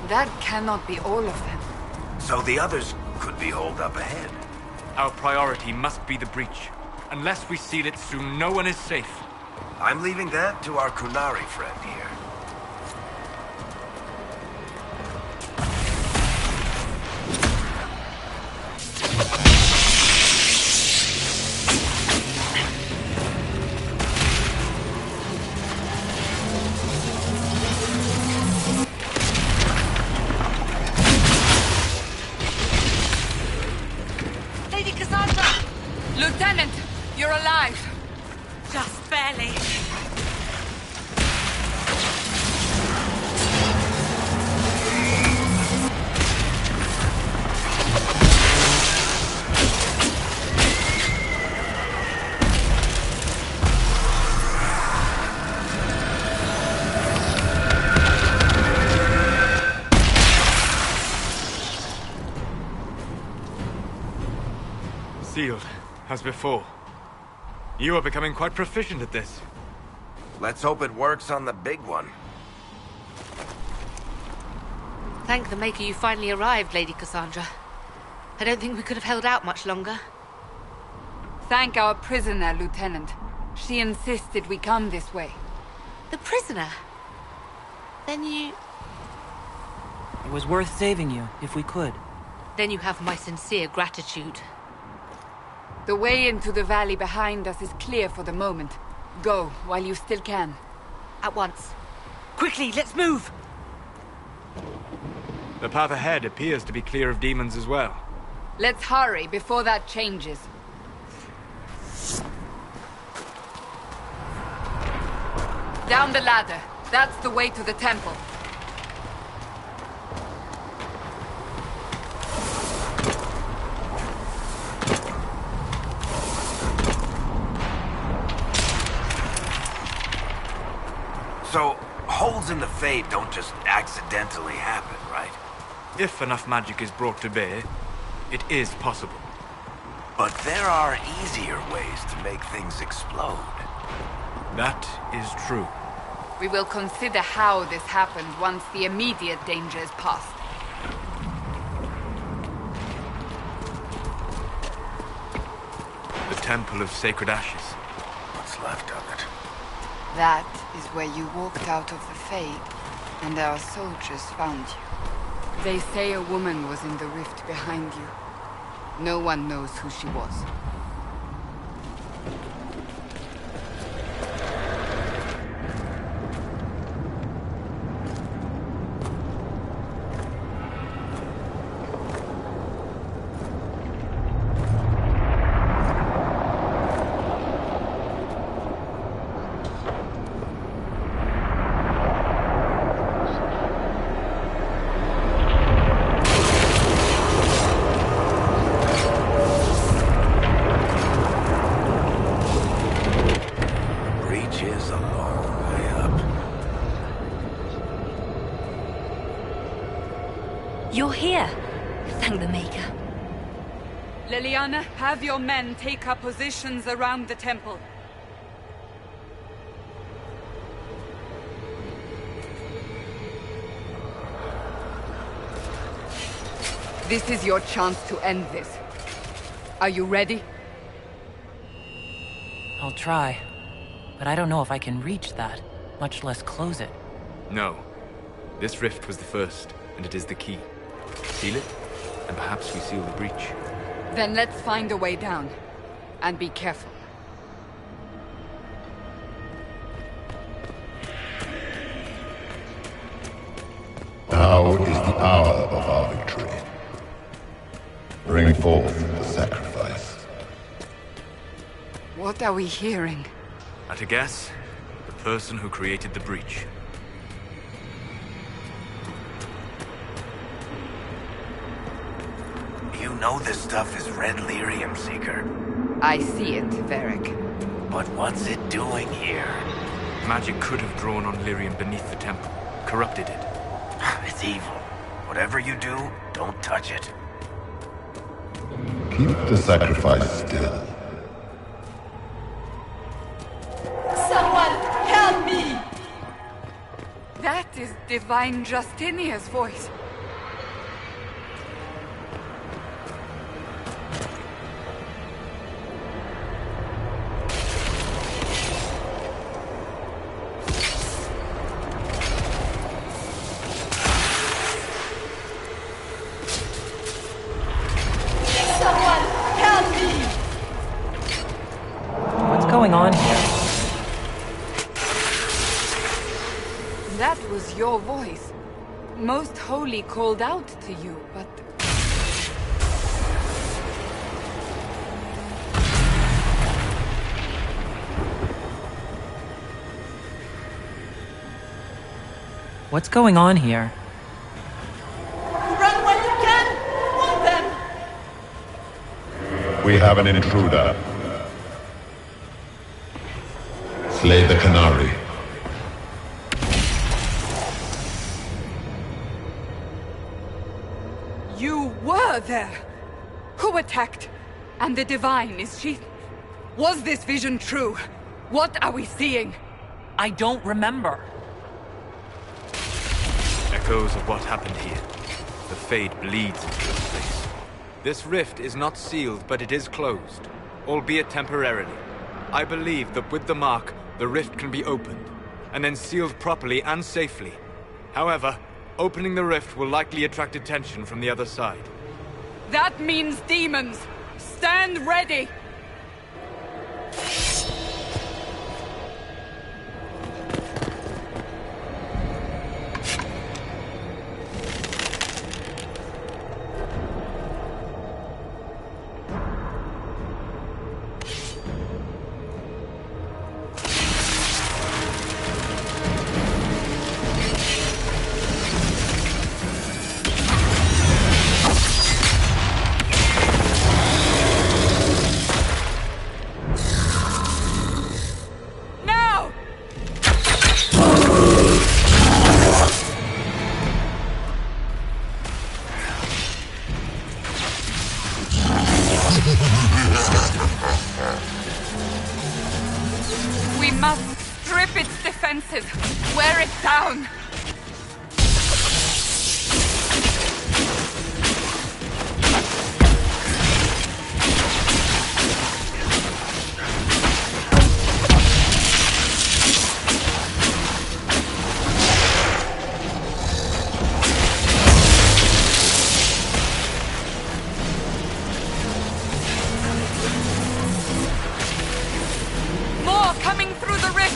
That cannot be all of them. So the others could be holed up ahead. Our priority must be the breach. Unless we seal it soon, no one is safe. I'm leaving that to our Qunari friend here. Lieutenant, you're alive. Just barely. Sealed, as before. You are becoming quite proficient at this. Let's hope it works on the big one. Thank the Maker you finally arrived, Lady Cassandra. I don't think we could have held out much longer. Thank our prisoner, Lieutenant. She insisted we come this way. The prisoner? Then you... It was worth saving you, if we could. Then you have my sincere gratitude. The way into the valley behind us is clear for the moment. Go, while you still can. At once. Quickly, let's move! The path ahead appears to be clear of demons as well. Let's hurry before that changes. Down the ladder. That's the way to the temple. So, holes in the Fade don't just accidentally happen, right? If enough magic is brought to bear, it is possible. But there are easier ways to make things explode. That is true. We will consider how this happens once the immediate danger is past. The Temple of Sacred Ashes. What's left of it? That is where you walked out of the Fade, and our soldiers found you. They say a woman was in the rift behind you. No one knows who she was. You're here. Thank the Maker. Leliana, have your men take up positions around the temple. This is your chance to end this. Are you ready? I'll try. But I don't know if I can reach that, much less close it. No. This rift was the first, and it is the key. Seal it, and perhaps we seal the breach. Then let's find a way down. And be careful. Now is the hour of our victory. Bring forth the sacrifice. What are we hearing? At a guess, the person who created the breach. You know this stuff is red lyrium, Seeker. I see it, Varric. But what's it doing here? Magic could have drawn on lyrium beneath the temple, corrupted it. It's evil. Whatever you do, don't touch it. Keep the sacrifice still. Someone help me! That is Divine Justinia's voice. going on here? That was your voice. Most Holy called out to you, but... What's going on here? Run while you can! Warn them! We have an intruder. Slay the Qunari. You were there! Who attacked? And the Divine, is she... Was this vision true? What are we seeing? I don't remember. Echoes of what happened here. The Fade bleeds into this place. This rift is not sealed, but it is closed, albeit temporarily. I believe that with the mark, the rift can be opened, and then sealed properly and safely. However, opening the rift will likely attract attention from the other side. That means demons! Stand ready! We must strip its defenses, wear it down. More coming through the rift!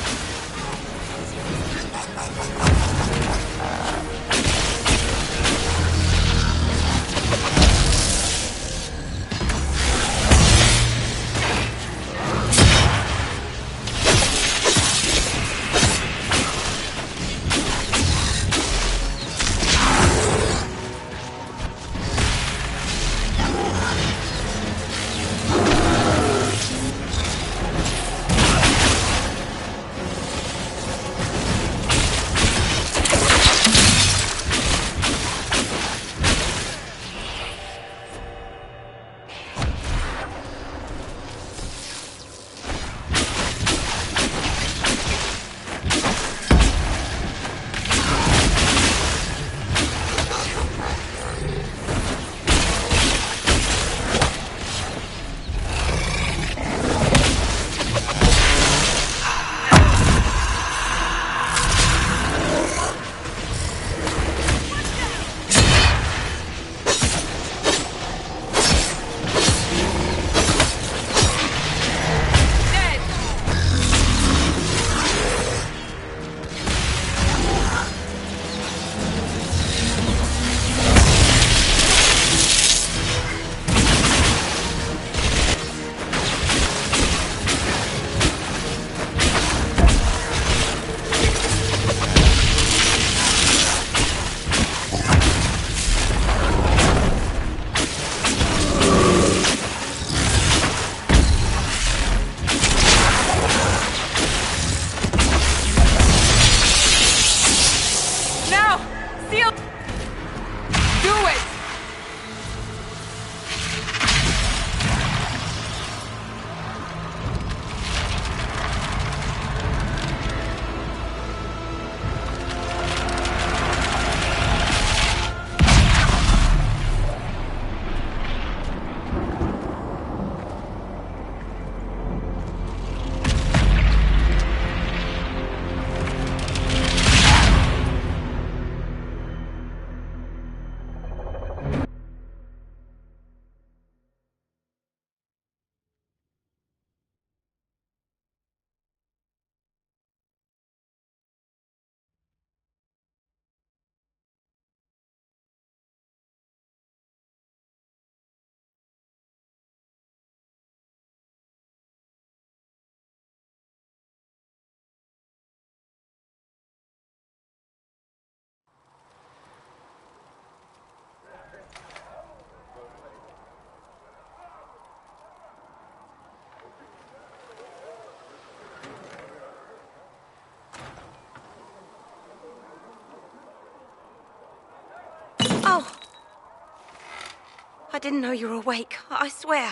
didn't know you were awake, I swear.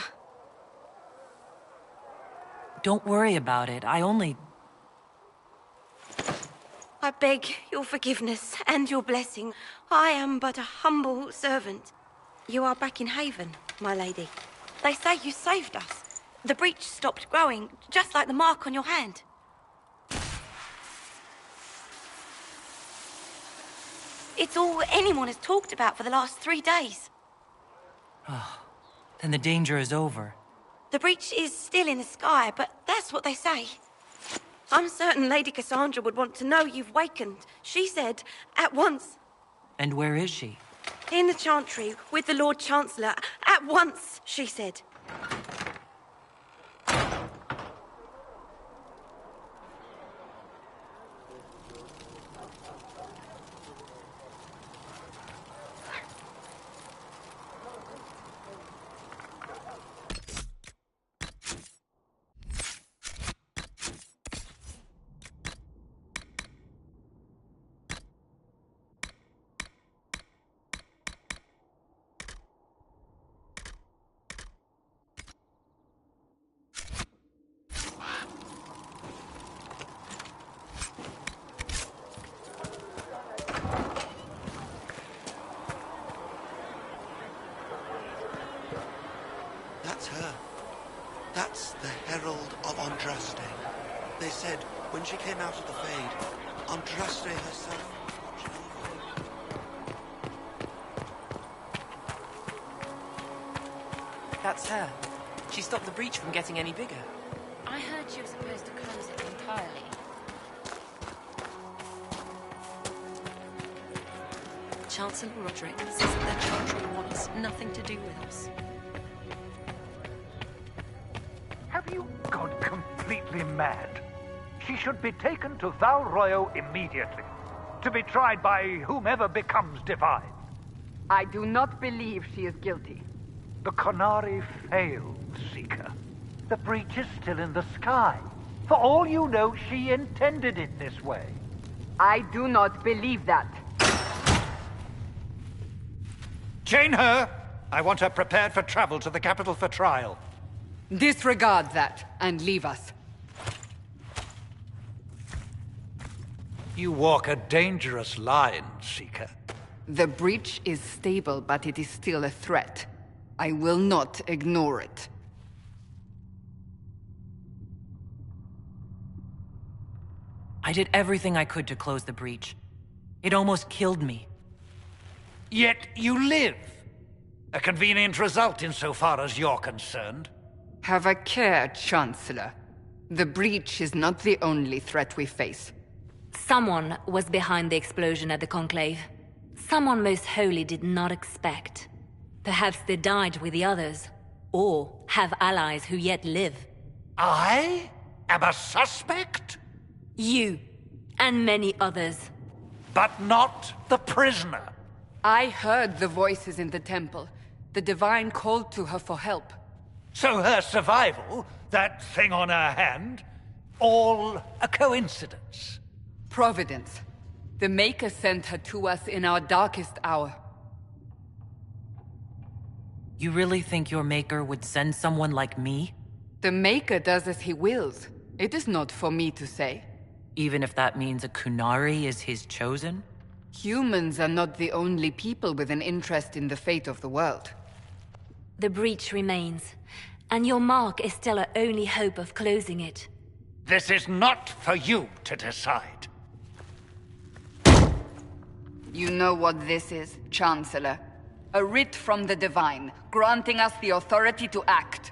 Don't worry about it. I beg your forgiveness and your blessing. I am but a humble servant. You are back in Haven, my lady. They say you saved us. The breach stopped growing, just like the mark on your hand. It's all anyone has talked about for the last 3 days. Then the danger is over. The breach is still in the sky, but that's what they say. I'm certain Lady Cassandra would want to know you've wakened. She said, at once. And where is she? In the Chantry, with the Lord Chancellor. At once, she said. That's her. That's the Herald of Andraste. They said when she came out of the Fade, Andraste herself. That's her. She stopped the breach from getting any bigger. I heard she was supposed to close it entirely. Chancellor Roderick says that the Chantry wants nothing to do with us. Have you gone completely mad? She should be taken to Val Royo immediately, to be tried by whomever becomes divine. I do not believe she is guilty. The Qunari failed, Seeker. The breach is still in the sky. For all you know, she intended it this way. I do not believe that. Chain her! I want her prepared for travel to the capital for trial. Disregard that, and leave us. You walk a dangerous line, Seeker. The breach is stable, but it is still a threat. I will not ignore it. I did everything I could to close the breach. It almost killed me. Yet you live. A convenient result insofar as you're concerned. Have a care, Chancellor. The breach is not the only threat we face. Someone was behind the explosion at the Conclave. Someone Most Holy did not expect. Perhaps they died with the others, or have allies who yet live. I am a suspect? You, and many others. But not the prisoner. I heard the voices in the temple. The Divine called to her for help. So her survival, that thing on her hand, all a coincidence? Providence. The Maker sent her to us in our darkest hour. You really think your Maker would send someone like me? The Maker does as he wills. It is not for me to say. Even if that means a Qunari is his chosen? Humans are not the only people with an interest in the fate of the world. The breach remains, and your mark is still our only hope of closing it. This is not for you to decide. You know what this is, Chancellor. A writ from the Divine, granting us the authority to act.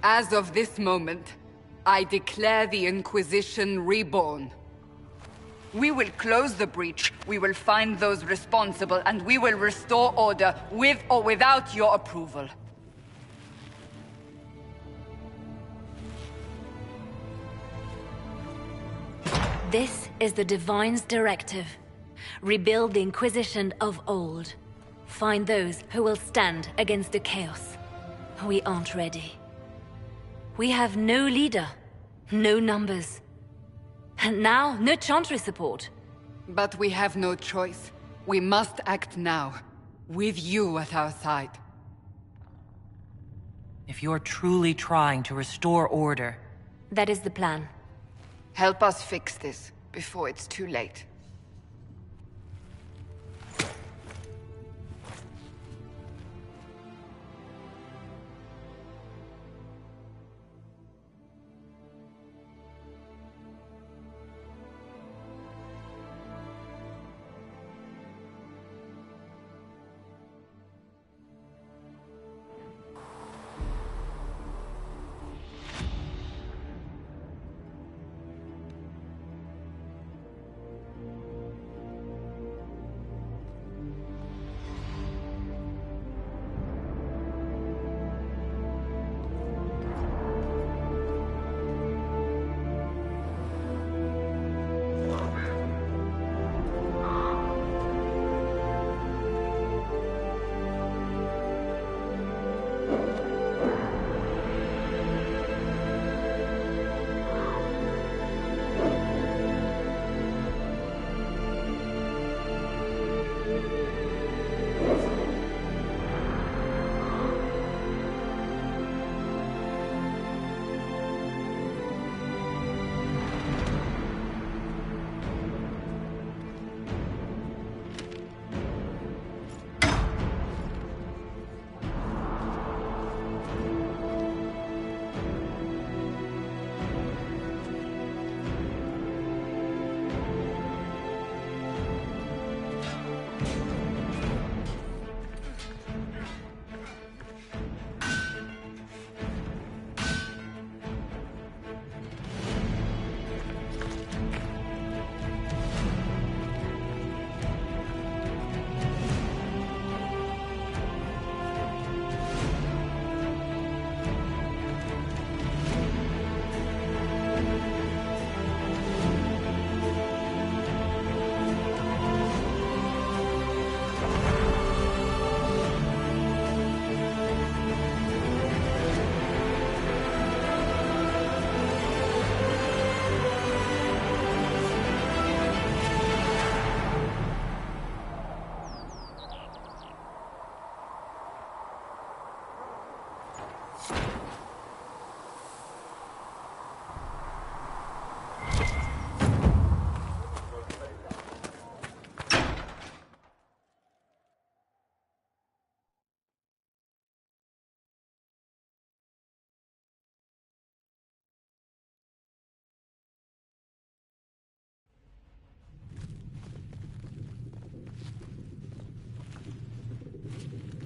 As of this moment, I declare the Inquisition reborn. We will close the breach, we will find those responsible, and we will restore order, with or without your approval. This is the Divine's directive. Rebuild the Inquisition of old. Find those who will stand against the chaos. We aren't ready. We have no leader, no numbers. And now, no Chantry support. But we have no choice. We must act now, with you at our side. If you're truly trying to restore order... That is the plan. Help us fix this, before it's too late.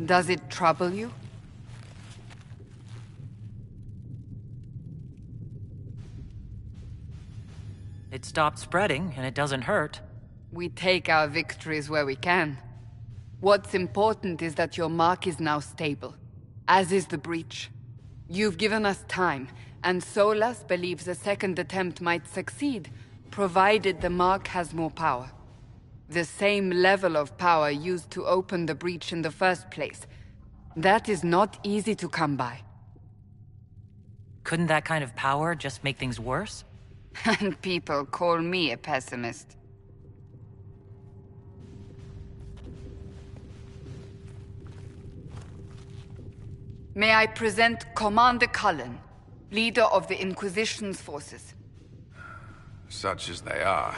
Does it trouble you? It stopped spreading, and it doesn't hurt. We take our victories where we can. What's important is that your mark is now stable, as is the breach. You've given us time, and Solas believes a second attempt might succeed, provided the mark has more power. The same level of power used to open the breach in the first place. That is not easy to come by. Couldn't that kind of power just make things worse? And people call me a pessimist. May I present Commander Cullen, leader of the Inquisition's forces. Such as they are.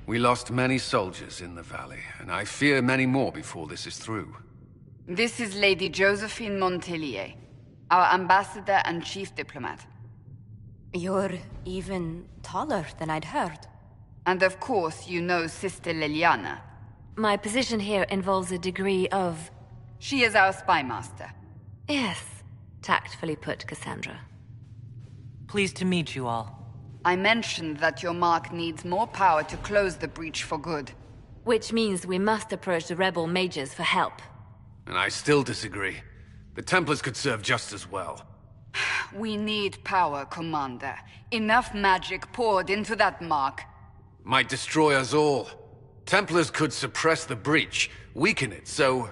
We lost many soldiers in the valley, and I fear many more before this is through. This is Lady Josephine Montelier, our ambassador and chief diplomat. You're even taller than I'd heard. And of course, you know Sister Liliana. My position here involves a degree of... She is our spy master. Yes, tactfully put, Cassandra. Pleased to meet you all. I mentioned that your mark needs more power to close the breach for good. Which means we must approach the rebel mages for help. And I still disagree. The Templars could serve just as well. We need power, Commander. Enough magic poured into that mark. Might destroy us all. Templars could suppress the breach, weaken it, so...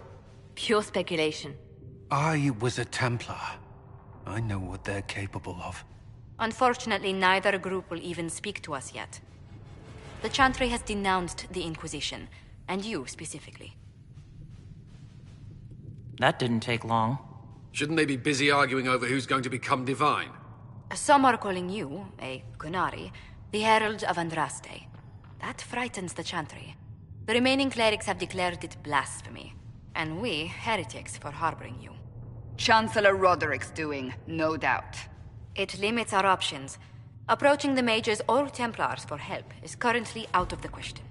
Pure speculation. I was a Templar. I know what they're capable of. Unfortunately, neither group will even speak to us yet. The Chantry has denounced the Inquisition, and you specifically. That didn't take long. Shouldn't they be busy arguing over who's going to become divine? Some are calling you, a Qunari, the Herald of Andraste. That frightens the Chantry. The remaining clerics have declared it blasphemy, and we, heretics, for harboring you. Chancellor Roderick's doing, no doubt. It limits our options. Approaching the mages or Templars for help is currently out of the question.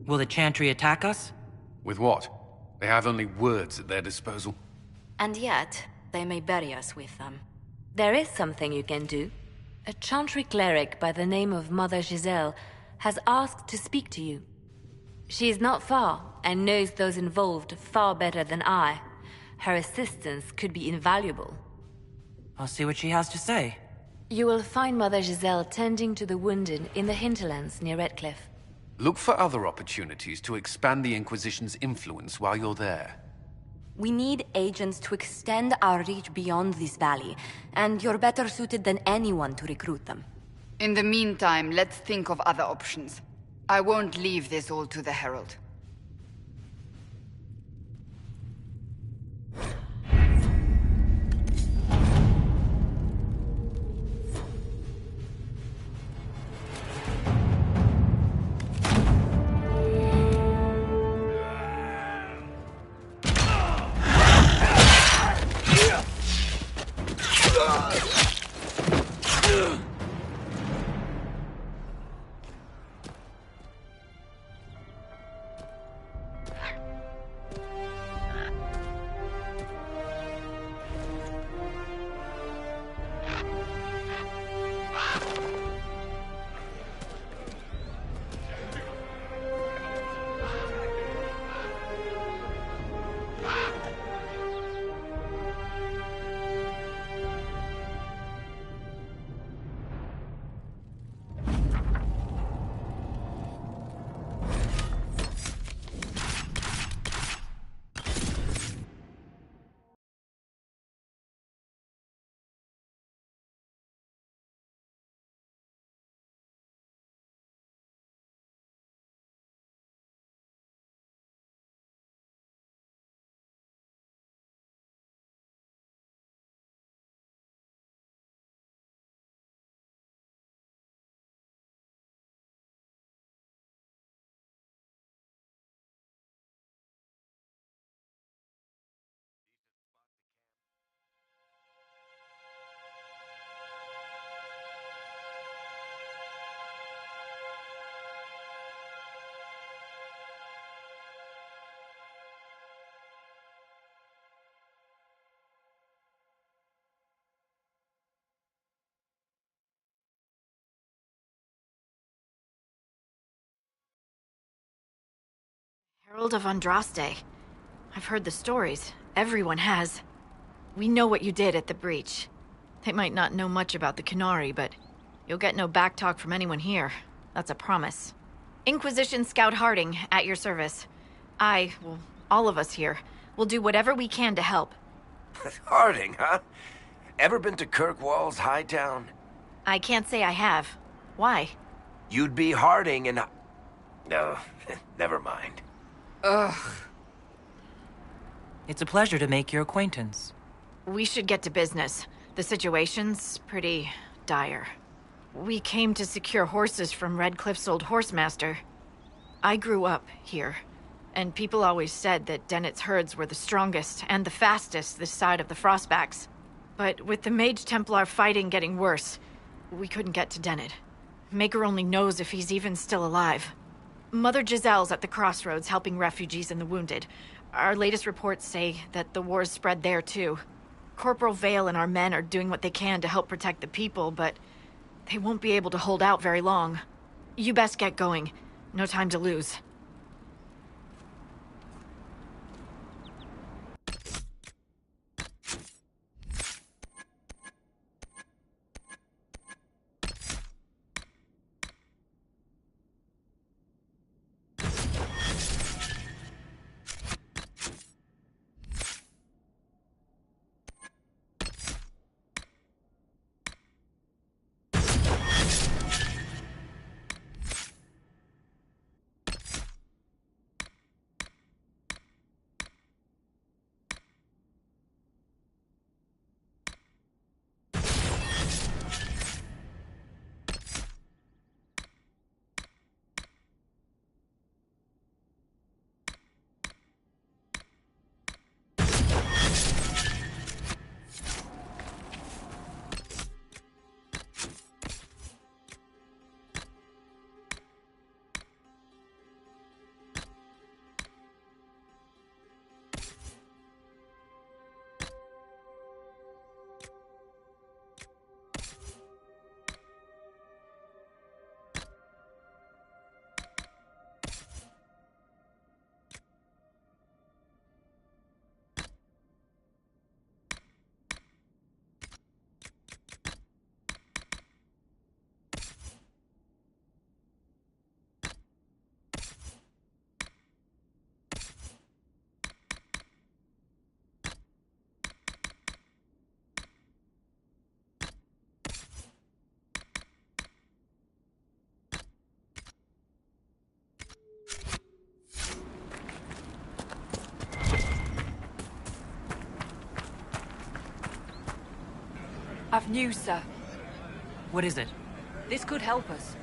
Will the Chantry attack us? With what? They have only words at their disposal. And yet, they may bury us with them. There is something you can do. A Chantry cleric by the name of Mother Giselle has asked to speak to you. She is not far and knows those involved far better than I. Her assistance could be invaluable. I'll see what she has to say. You will find Mother Giselle tending to the wounded in the hinterlands near Redcliffe. Look for other opportunities to expand the Inquisition's influence while you're there. We need agents to extend our reach beyond this valley, and you're better suited than anyone to recruit them. In the meantime, let's think of other options. I won't leave this all to the Herald. Herald of Andraste. I've heard the stories. Everyone has. We know what you did at the breach. They might not know much about the Qunari, but you'll get no backtalk from anyone here. That's a promise. Inquisition Scout Harding, at your service. Well, all of us here, will do whatever we can to help. Harding, huh? Ever been to Kirkwall's Hightown? I can't say I have. Why? You'd be Harding and... No, never mind. Ugh. It's a pleasure to make your acquaintance. We should get to business. The situation's pretty dire. We came to secure horses from Redcliffe's old horsemaster. I grew up here, and people always said that Dennett's herds were the strongest and the fastest this side of the Frostbacks. But with the Mage Templar fighting getting worse, we couldn't get to Dennett. Maker only knows if he's even still alive. Mother Giselle's at the crossroads helping refugees and the wounded. Our latest reports say that the war's spread there too. Corporal Vale and our men are doing what they can to help protect the people, but they won't be able to hold out very long. You best get going. No time to lose. have news, sir. What is it? This could help us.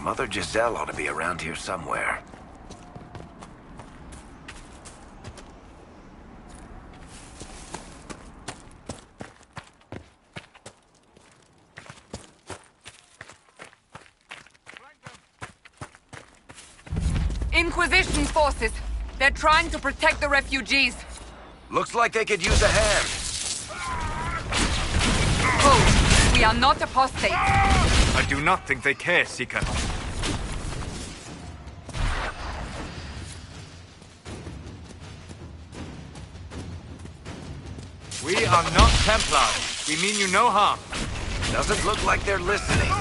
Mother Giselle ought to be around here somewhere. Inquisition forces! They're trying to protect the refugees. Looks like they could use a hand. Oh, we are not apostates. I do not think they care, Seeker. We are not Templars. We mean you no harm. Doesn't look like they're listening.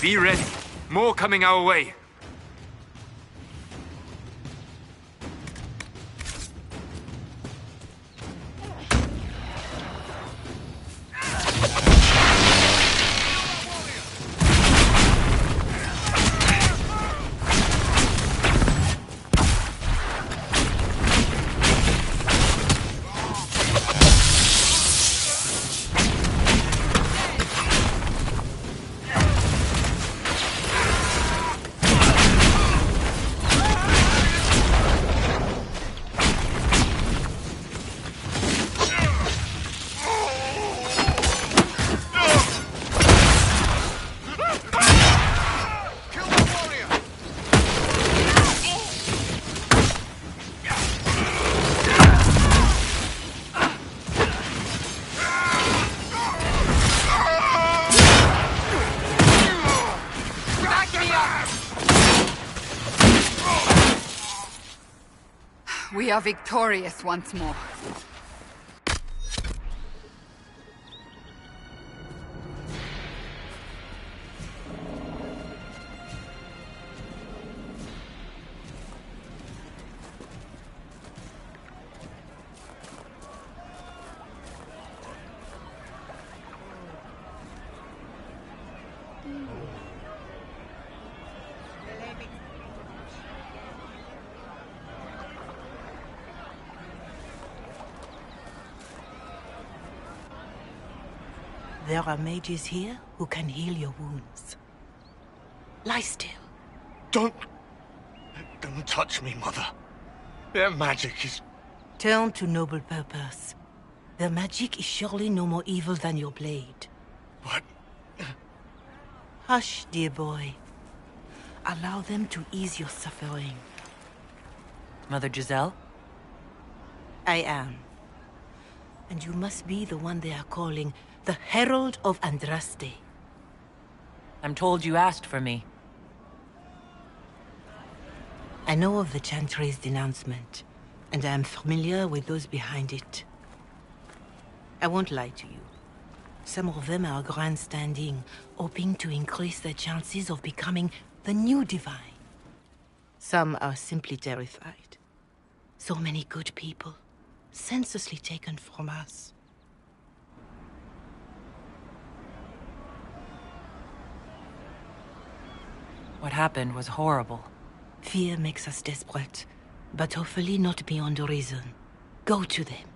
Be ready. More coming our way. We are victorious once more. There are mages here who can heal your wounds. Lie still. Don't touch me, Mother. Their magic is... Turn to noble purpose. Their magic is surely no more evil than your blade. But... Hush, dear boy. Allow them to ease your suffering. Mother Giselle? I am. And you must be the one they are calling the Herald of Andraste. I'm told you asked for me. I know of the Chantry's denouncement, and I am familiar with those behind it. I won't lie to you. Some of them are grandstanding, hoping to increase their chances of becoming the new divine. Some are simply terrified. So many good people, senselessly taken from us. What happened was horrible. Fear makes us desperate, but hopefully not beyond reason. Go to them.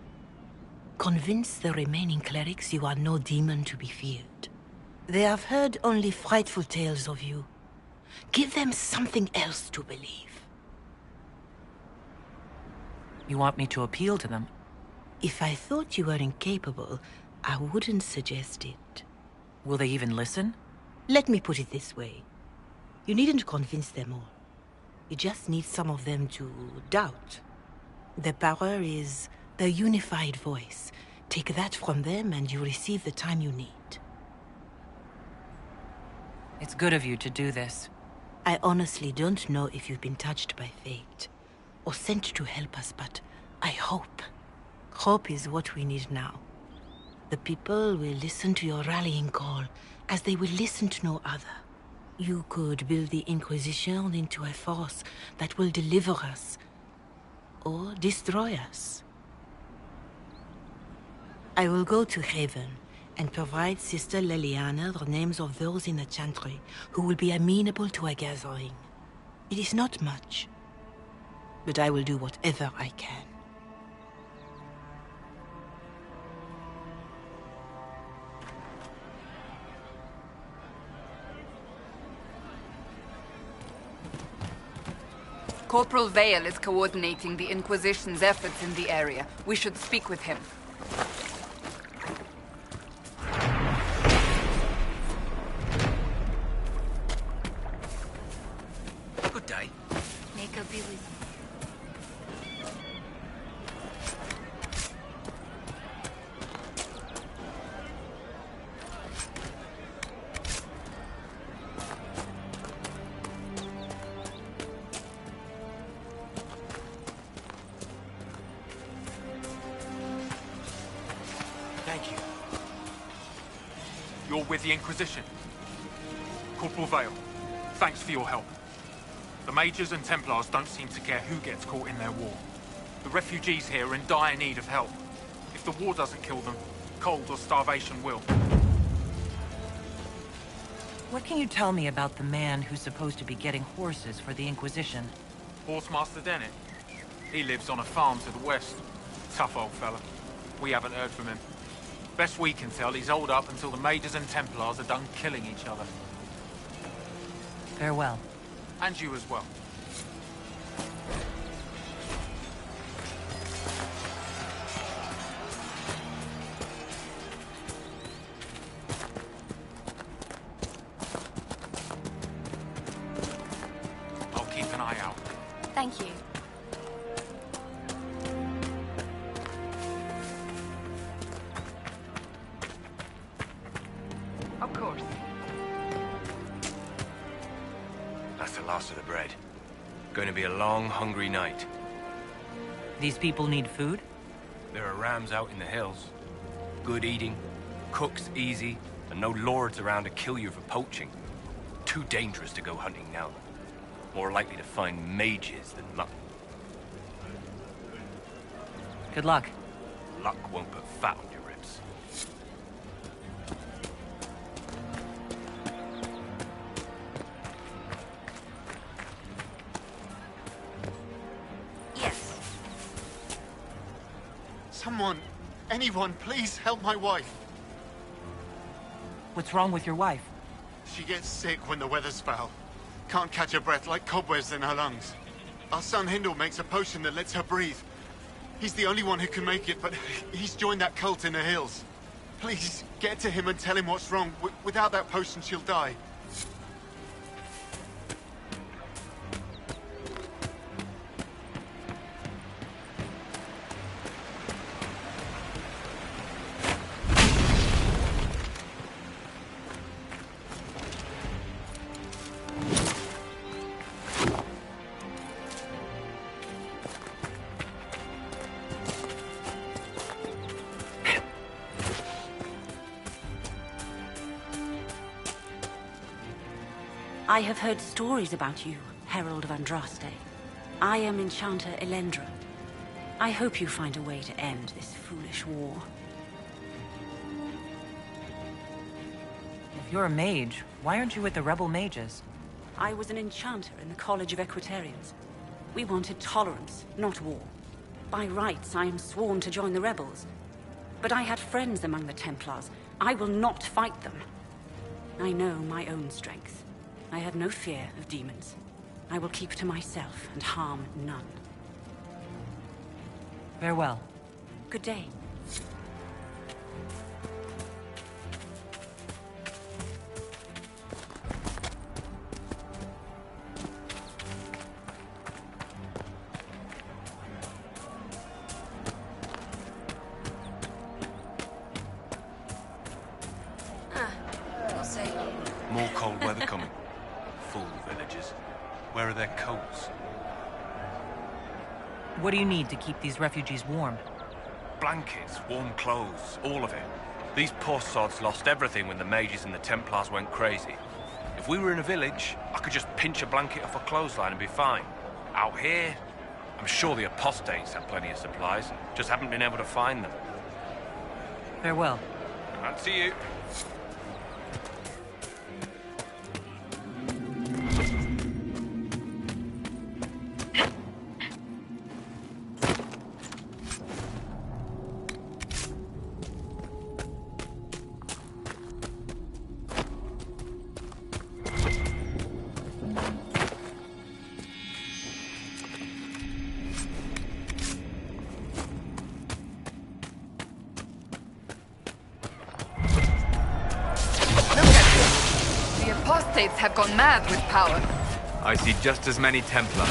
Convince the remaining clerics you are no demon to be feared. They have heard only frightful tales of you. Give them something else to believe. You want me to appeal to them? If I thought you were incapable, I wouldn't suggest it. Will they even listen? Let me put it this way. You needn't convince them all. You just need some of them to doubt. Their power is their unified voice. Take that from them and you receive the time you need. It's good of you to do this. I honestly don't know if you've been touched by fate, or sent to help us, but I hope. Hope is what we need now. The people will listen to your rallying call, as they will listen to no other. You could build the Inquisition into a force that will deliver us, or destroy us. I will go to Haven and provide Sister Leliana the names of those in the Chantry who will be amenable to a gathering. It is not much, but I will do whatever I can. Corporal Vale is coordinating the Inquisition's efforts in the area. We should speak with him. Good day. May God be with you. Thank you. You're with the Inquisition. Corporal Vale, thanks for your help. The Mages and Templars don't seem to care who gets caught in their war. The refugees here are in dire need of help. If the war doesn't kill them, cold or starvation will. What can you tell me about the man who's supposed to be getting horses for the Inquisition? Horsemaster Dennett. He lives on a farm to the west. Tough old fella. We haven't heard from him. Best we can tell, he's holed up until the Mages and Templars are done killing each other. Farewell. And you as well. I'll keep an eye out. Thank you. Of course. That's the last of the bread. Going to be a long, hungry night. These people need food? There are rams out in the hills. Good eating, cooks easy, and no lords around to kill you for poaching. Too dangerous to go hunting now. More likely to find mages than luck. Good luck. Luck won't put fat on your ribs. Yes. Someone, anyone, please help my wife. What's wrong with your wife? She gets sick when the weather's foul. Can't catch her breath, like cobwebs in her lungs. Our son Hindle makes a potion that lets her breathe. He's the only one who can make it, but he's joined that cult in the hills. Please, get to him and tell him what's wrong. Without that potion, she'll die. I have heard stories about you, Herald of Andraste. I am Enchanter Elendra. I hope you find a way to end this foolish war. If you're a mage, why aren't you with the rebel mages? I was an enchanter in the College of Equitarians. We wanted tolerance, not war. By rights, I am sworn to join the rebels. But I had friends among the Templars. I will not fight them. I know my own strength. I have no fear of demons. I will keep to myself and harm none. Farewell. Good day. More cold weather coming. Fool villagers. Where are their coats? What do you need to keep these refugees warm? Blankets, warm clothes, all of it. These poor sods lost everything when the mages and the Templars went crazy. If we were in a village, I could just pinch a blanket off a clothesline and be fine. Out here, I'm sure the apostates have plenty of supplies, just haven't been able to find them. Farewell. And see you. Apostates have gone mad with power. I see just as many Templars.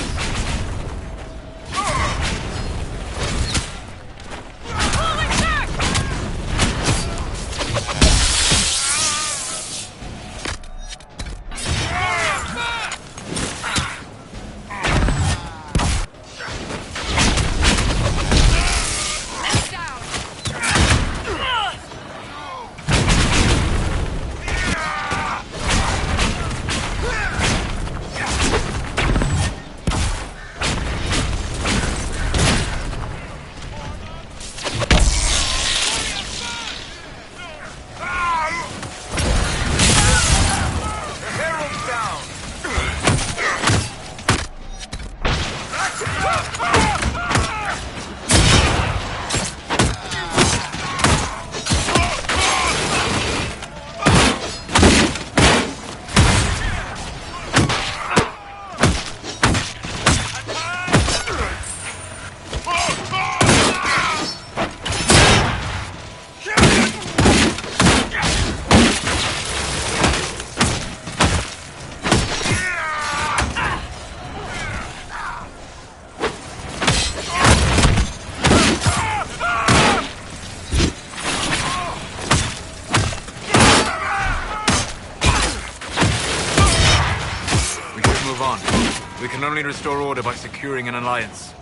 We can only restore order by securing an alliance.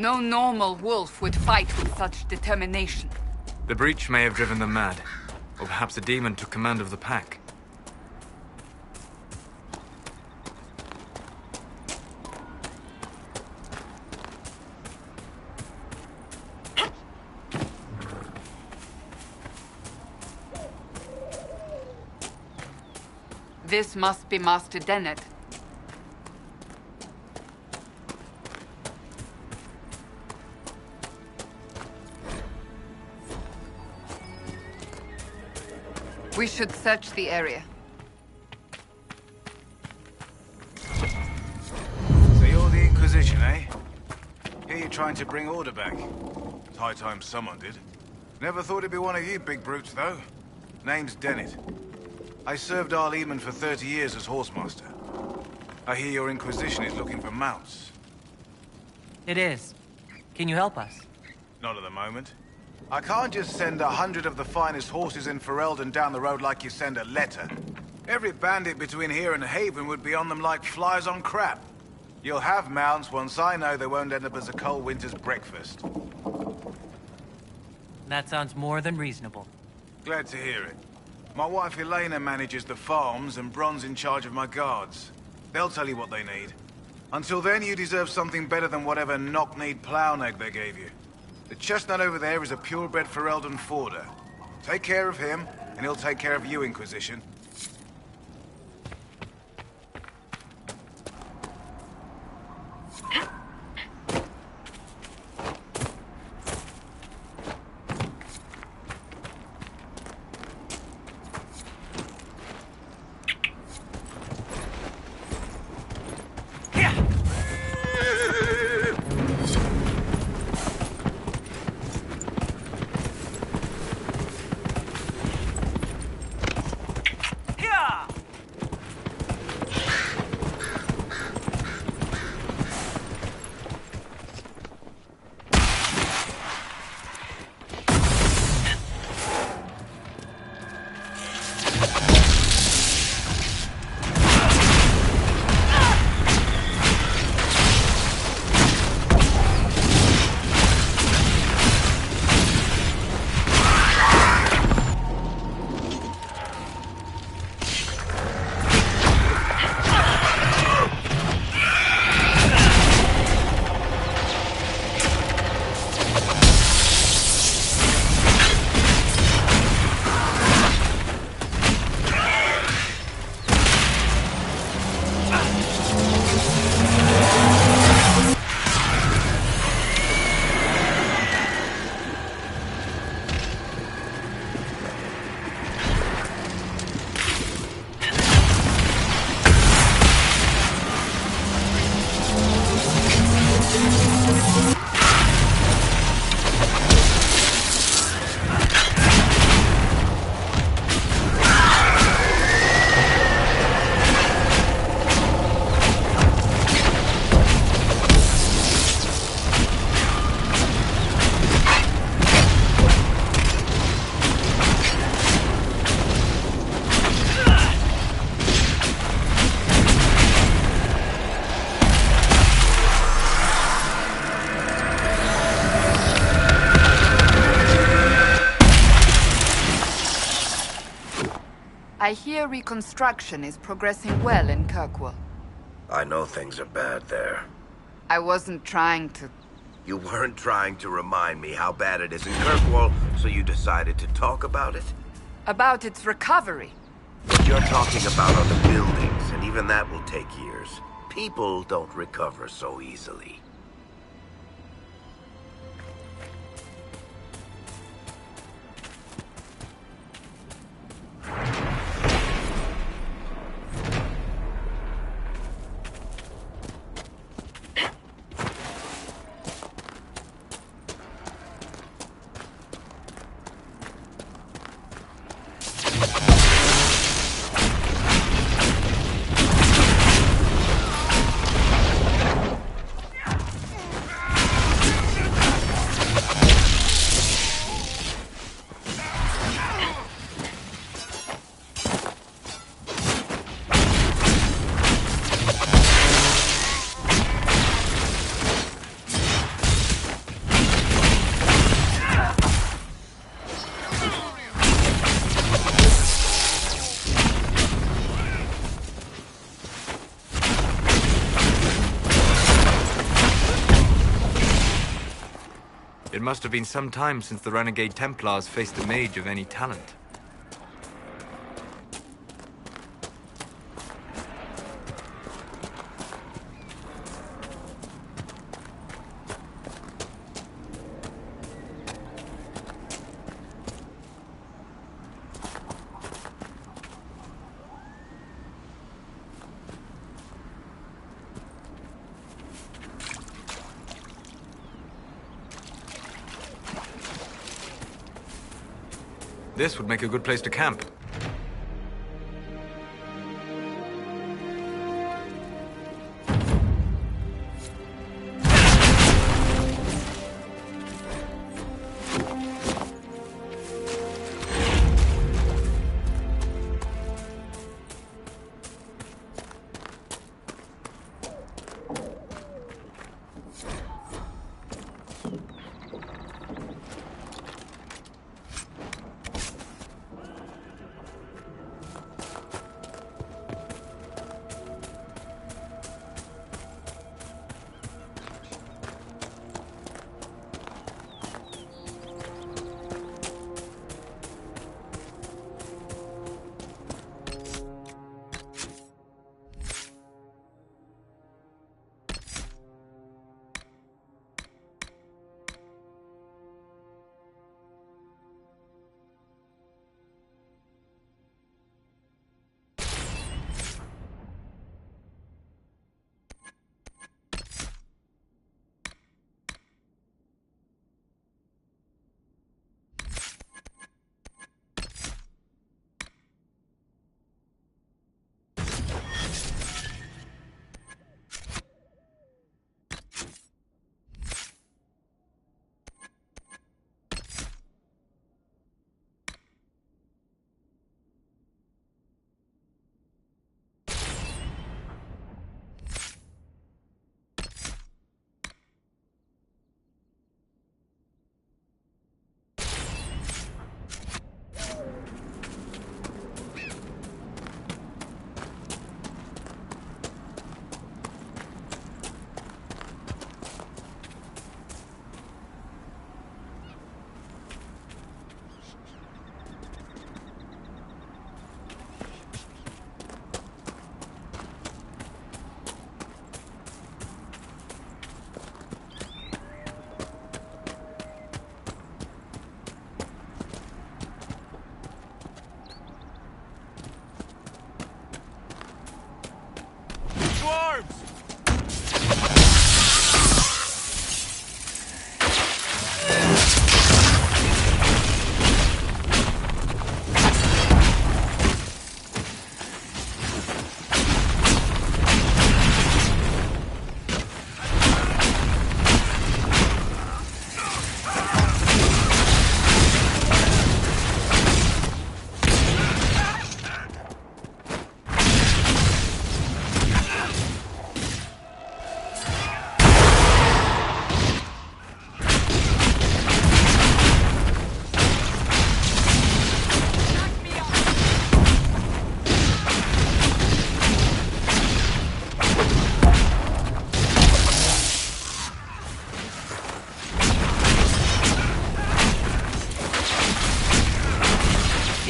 No normal wolf would fight with such determination. The breach may have driven them mad. Or perhaps a demon took command of the pack. This must be Master Dennett. We should search the area. So you're the Inquisition, eh? Here you're trying to bring order back. It's high time someone did. Never thought it'd be one of you big brutes, though. Name's Dennett. I served our Leman for 30 years as horsemaster. I hear your Inquisition is looking for mounts. It is. Can you help us? Not at the moment. I can't just send 100 of the finest horses in Ferelden down the road like you send a letter. Every bandit between here and Haven would be on them like flies on crap. You'll have mounts once I know they won't end up as a cold winter's breakfast. That sounds more than reasonable. Glad to hear it. My wife Elena manages the farms and Bron's in charge of my guards. They'll tell you what they need. Until then, you deserve something better than whatever knock-kneed plow-neg they gave you. The chestnut over there is a purebred Ferelden forder. Take care of him, and he'll take care of you, Inquisition. I hear reconstruction is progressing well in Kirkwall. I know things are bad there. I wasn't trying to... You weren't trying to remind me how bad it is in Kirkwall, so you decided to talk about it? About its recovery. What you're talking about are the buildings, and even that will take years. People don't recover so easily. It must have been some time since the renegade Templars faced a mage of any talent. This would make a good place to camp.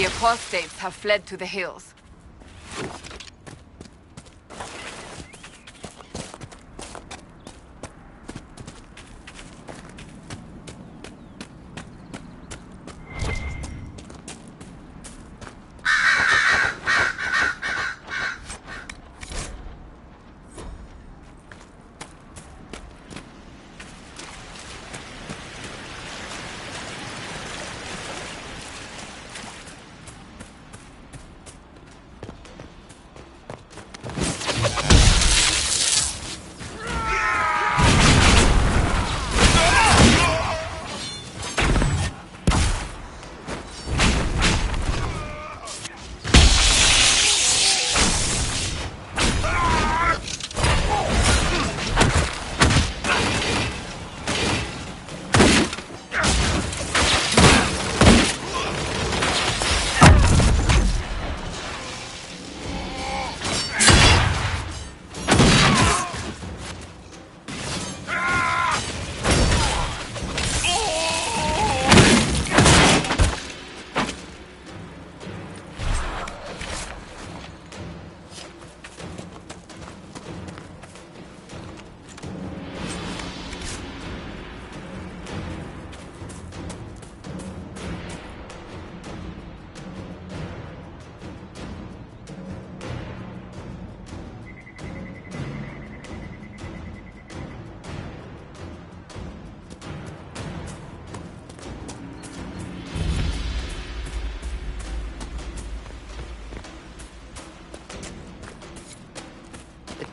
The apostates have fled to the hills.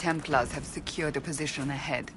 Templars have secured a position ahead.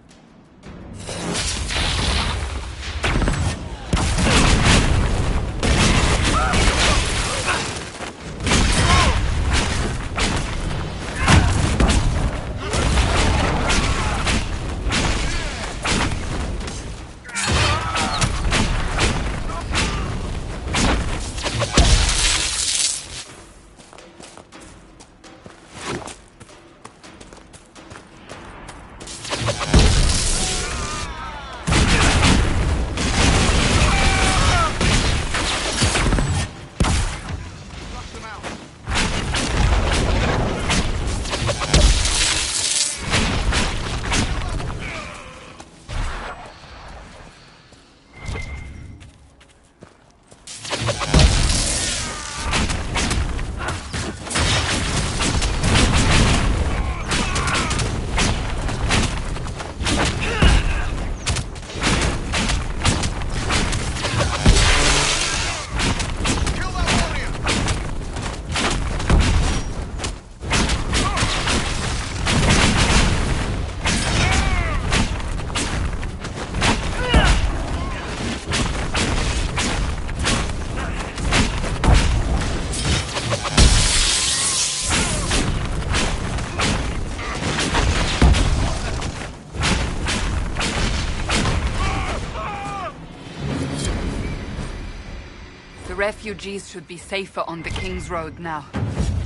Refugees should be safer on the King's Road now.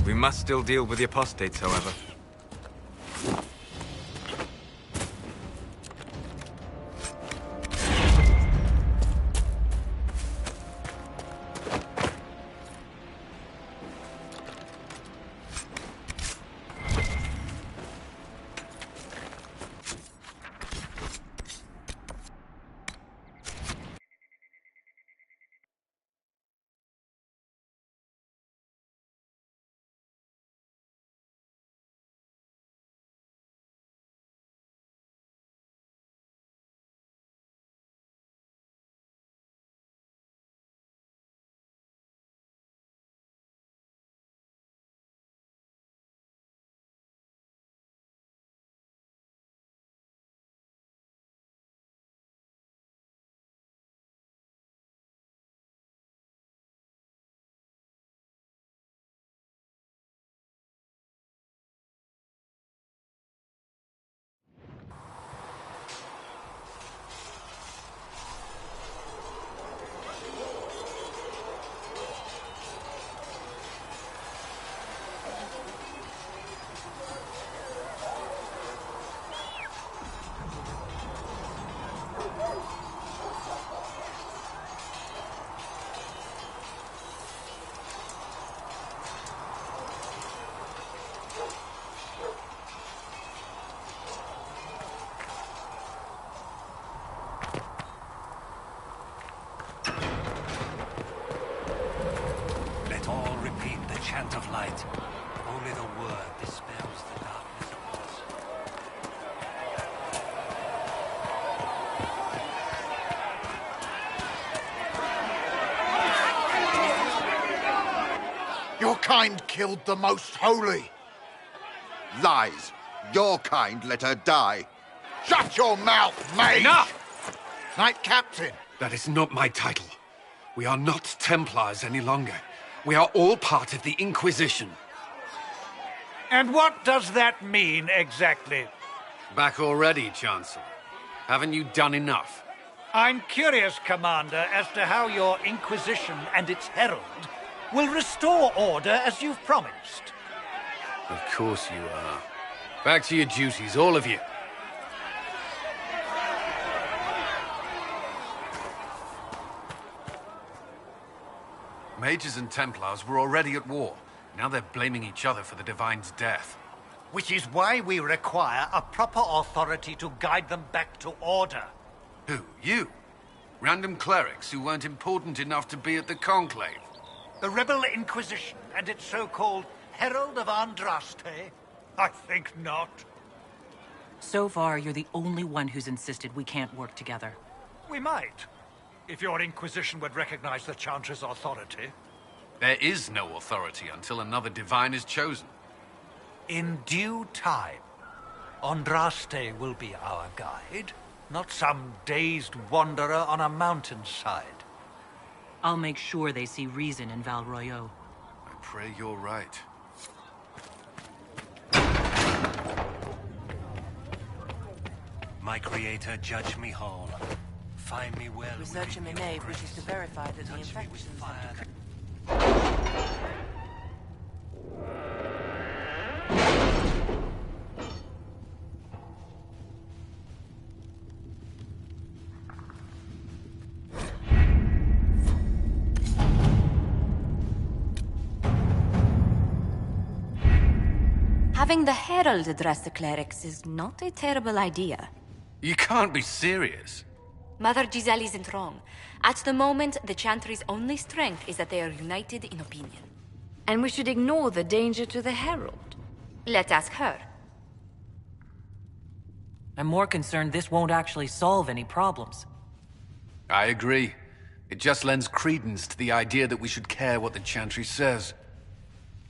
We must still deal with the apostates, however. Chant of light. Only the word dispels the darkness of us. Your kind killed the most holy. Lies. Your kind let her die. Shut your mouth, mage! Enough! Knight Captain. That is not my title. We are not Templars any longer. We are all part of the Inquisition. And what does that mean, exactly? Back already, Chancellor. Haven't you done enough? I'm curious, Commander, as to how your Inquisition and its herald will restore order as you've promised. Of course you are. Back to your duties, all of you. Mages and Templars were already at war. Now they're blaming each other for the Divine's death. Which is why we require a proper authority to guide them back to order. Who? You? Random clerics who weren't important enough to be at the Conclave? The Rebel Inquisition and its so-called Herald of Andraste? I think not. So far, you're the only one who's insisted we can't work together. We might, if your Inquisition would recognize the Chantry's authority. There is no authority until another Divine is chosen. In due time. Andraste will be our guide, not some dazed wanderer on a mountainside. I'll make sure they see reason in Val Royeaux. I pray you're right. My creator, judge me whole. Find me well. Research in the nave wishes to verify that the infections have decreased. Having the Herald address the clerics is not a terrible idea. You can't be serious. Mother Giselle isn't wrong. At the moment, the Chantry's only strength is that they are united in opinion. And we should ignore the danger to the Herald. Let's ask her. I'm more concerned this won't actually solve any problems. I agree. It just lends credence to the idea that we should care what the Chantry says.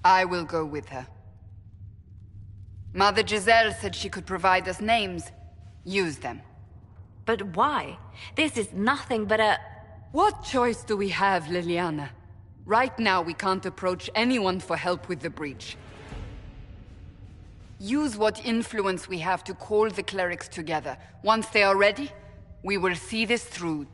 I will go with her. Mother Giselle said she could provide us names. Use them. But why? This is nothing but a... What choice do we have, Liliana? Right now, we can't approach anyone for help with the breach. Use what influence we have to call the clerics together. Once they are ready, we will see this through.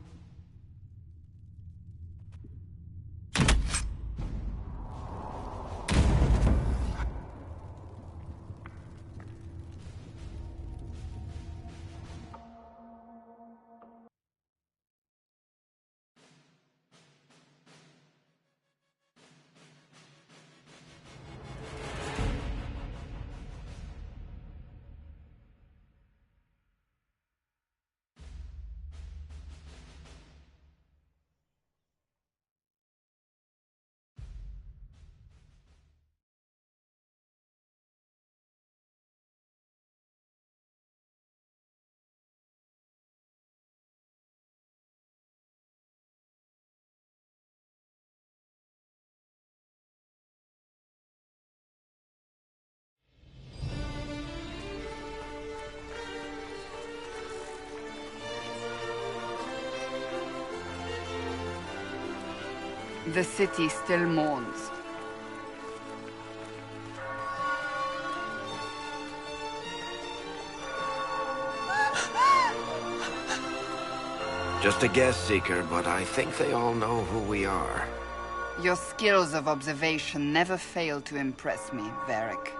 The city still mourns. Just a guess, Seeker, but I think they all know who we are. Your skills of observation never fail to impress me, Varric.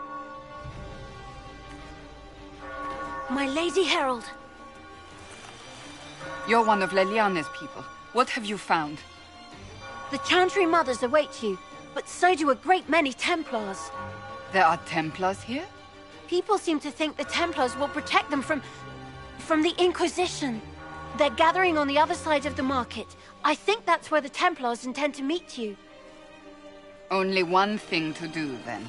My Lady Herald! You're one of Leliana's people. What have you found? The Chantry Mothers await you, but so do a great many Templars. There are Templars here? People seem to think the Templars will protect them from the Inquisition. They're gathering on the other side of the market. I think that's where the Templars intend to meet you. Only one thing to do, then.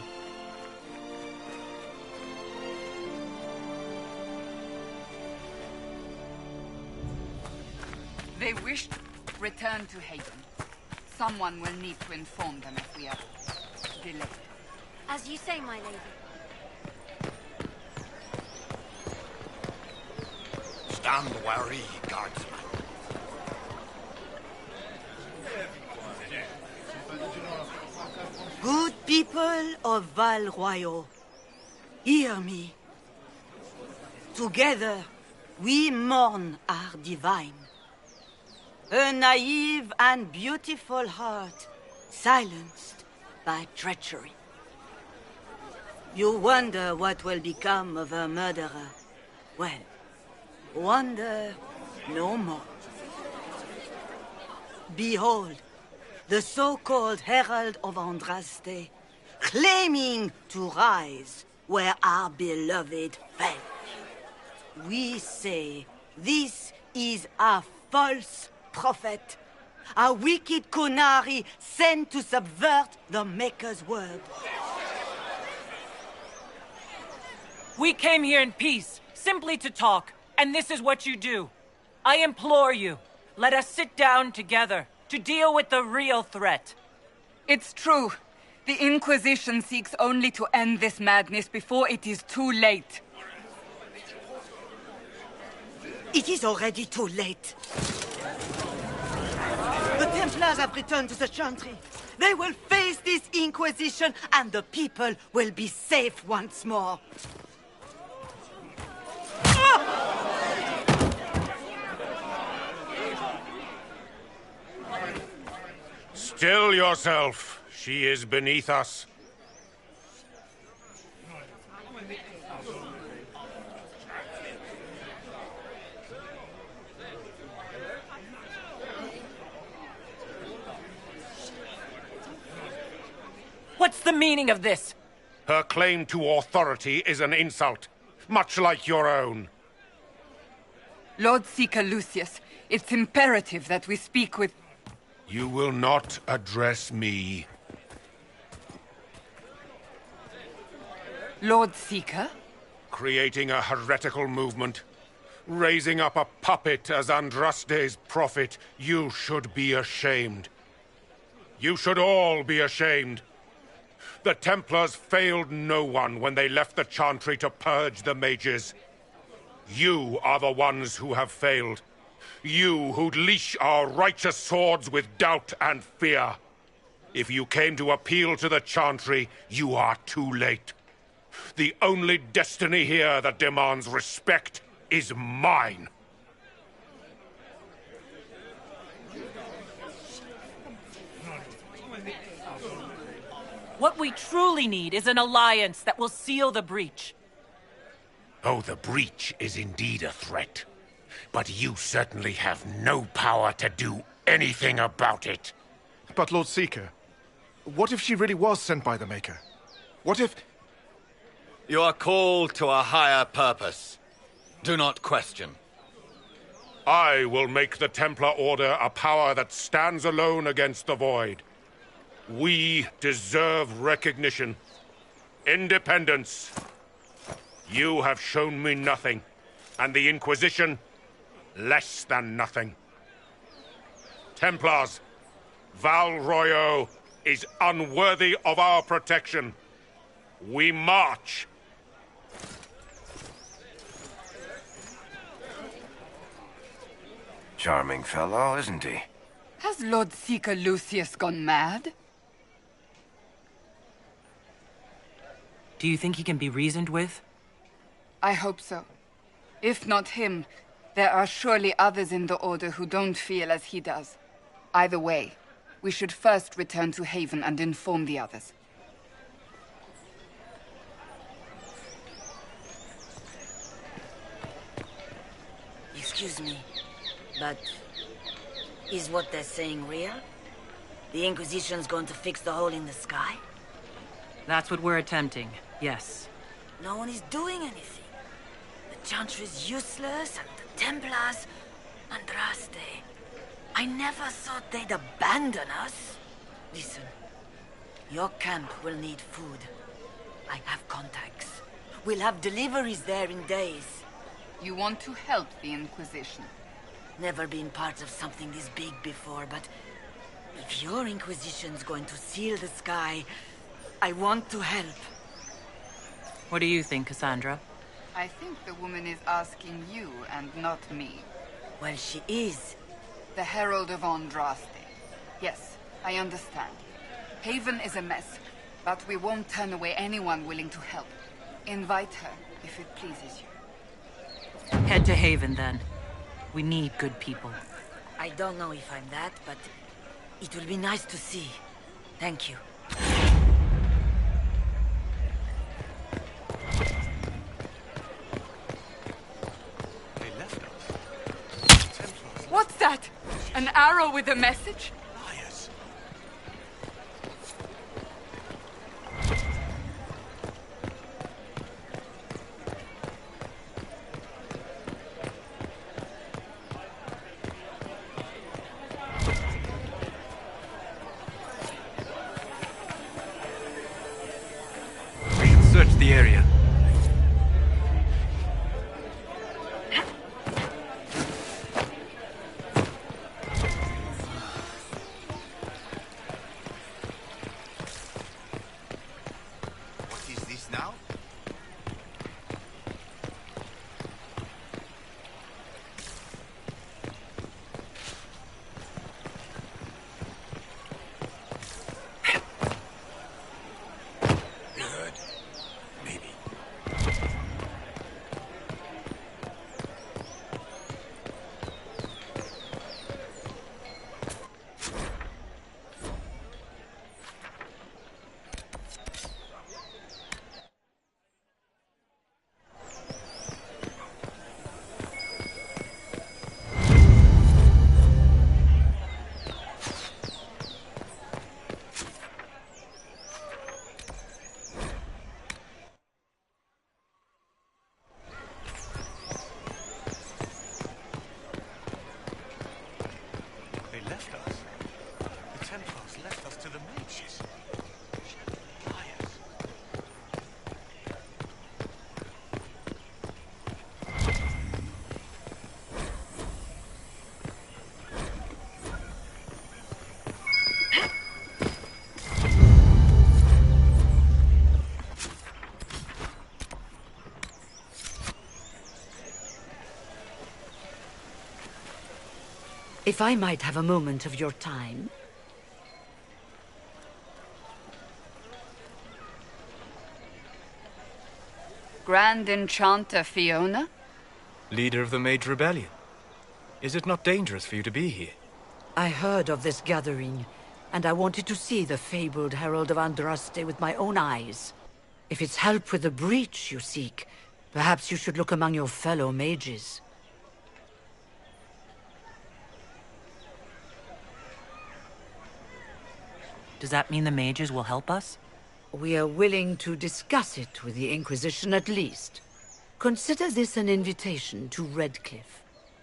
They wish to return to Haven. Someone will need to inform them if we are delayed. As you say, my lady. Stand wary, guardsman. Good people of Val Royeaux, hear me. Together, we mourn our divine. A naive and beautiful heart, silenced by treachery. You wonder what will become of a murderer. Well, wonder no more. Behold, the so-called Herald of Andraste, claiming to rise where our beloved fell. We say this is a false prophet, a wicked Qunari sent to subvert the Maker's word. We came here in peace, simply to talk, and this is what you do. I implore you, let us sit down together to deal with the real threat. It's true. The Inquisition seeks only to end this madness before it is too late. It is already too late. The Templars have returned to the Chantry. They will face this Inquisition, and the people will be safe once more. Still yourself. She is beneath us. What's the meaning of this? Her claim to authority is an insult, much like your own. Lord Seeker Lucius, it's imperative that we speak with... You will not address me. Lord Seeker? Creating a heretical movement. Raising up a puppet as Andraste's prophet. You should be ashamed. You should all be ashamed. The Templars failed no one when they left the Chantry to purge the mages. You are the ones who have failed. You who'd leash our righteous swords with doubt and fear. If you came to appeal to the Chantry, you are too late. The only destiny here that demands respect is mine. What we truly need is an alliance that will seal the breach. Oh, the breach is indeed a threat. But you certainly have no power to do anything about it. But Lord Seeker, what if she really was sent by the Maker? What if... You are called to a higher purpose. Do not question. I will make the Templar Order a power that stands alone against the Void. We deserve recognition. Independence. You have shown me nothing, and the Inquisition, less than nothing. Templars, Val Royo is unworthy of our protection. We march. Charming fellow, isn't he? Has Lord Seeker Lucius gone mad? Do you think he can be reasoned with? I hope so. If not him, there are surely others in the Order who don't feel as he does. Either way, we should first return to Haven and inform the others. Excuse me, but is what they're saying real? The Inquisition's going to fix the hole in the sky? That's what we're attempting, yes. No one is doing anything. The Chantry's useless, and the Templars... Andraste. I never thought they'd abandon us. Listen, your camp will need food. I have contacts. We'll have deliveries there in days. You want to help the Inquisition? Never been part of something this big before, but... if your Inquisition's going to seal the sky, I want to help. What do you think, Cassandra? I think the woman is asking you and not me. Well, she is. The Herald of Andraste. Yes, I understand. Haven is a mess, but we won't turn away anyone willing to help. Invite her, if it pleases you. Head to Haven, then. We need good people. I don't know if I'm that, but it will be nice to see. Thank you. What's that? An arrow with a message? Liars. We should search the area. If I might have a moment of your time. Grand Enchanter Fiona? Leader of the Mage Rebellion. Is it not dangerous for you to be here? I heard of this gathering, and I wanted to see the fabled Herald of Andraste with my own eyes. If it's help with the breach you seek, perhaps you should look among your fellow mages. Does that mean the mages will help us? We are willing to discuss it with the Inquisition at least. Consider this an invitation to Redcliffe.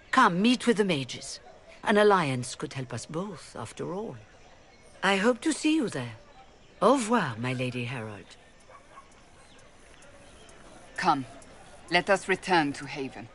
Come, meet with the mages. An alliance could help us both, after all. I hope to see you there. Au revoir, my Lady Herald. Come, let us return to Haven.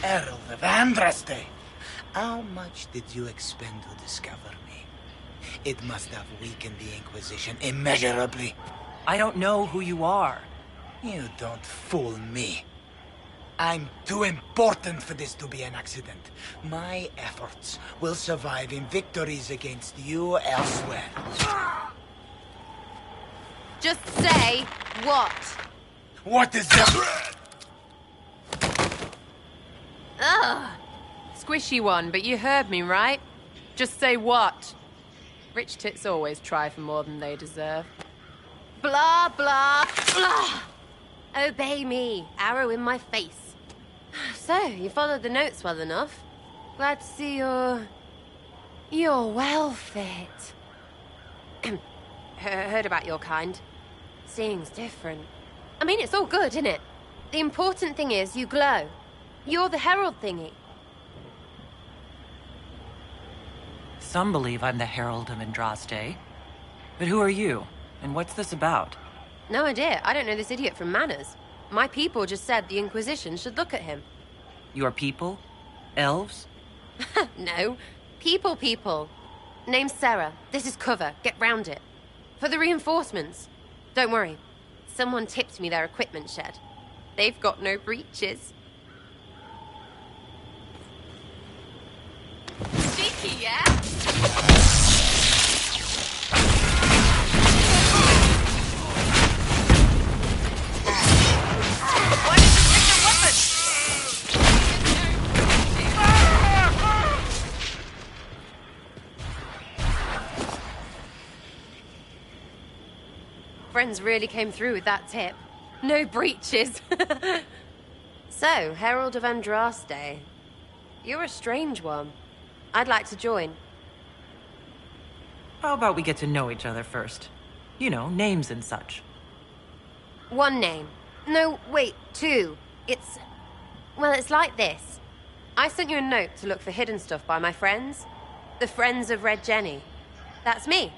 Herald of Andraste, how much did you expend to discover me? It must have weakened the Inquisition immeasurably. I don't know who you are. You don't fool me. I'm too important for this to be an accident. My efforts will survive in victories against you elsewhere. Just say what? What is that? Ugh. Squishy one, but you heard me, right? Just say what? Rich tits always try for more than they deserve. Blah, blah, blah! Obey me. Arrow in my face. So, you followed the notes well enough. Glad to see you're well fit. Heard about your kind. Seeing's different. I mean, it's all good, isn't it? The important thing is you glow. You're the herald thingy. Some believe I'm the Herald of Andraste. But who are you? And what's this about? No idea. I don't know this idiot from Manners. My people just said the Inquisition should look at him. Your people? Elves? No. People. Name's Sera. This is cover. Get round it. For the reinforcements. Don't worry. Someone tipped me their equipment shed. They've got no breaches. Cheeky, yeah? Why did you bring your weapon? Friends really came through with that tip. No breaches. So, Herald of Andraste. You're a strange one. I'd like to join. How about we get to know each other first? You know, names and such. One name. No, wait, two. Well, it's like this. I sent you a note to look for hidden stuff by my friends. The Friends of Red Jenny. That's me.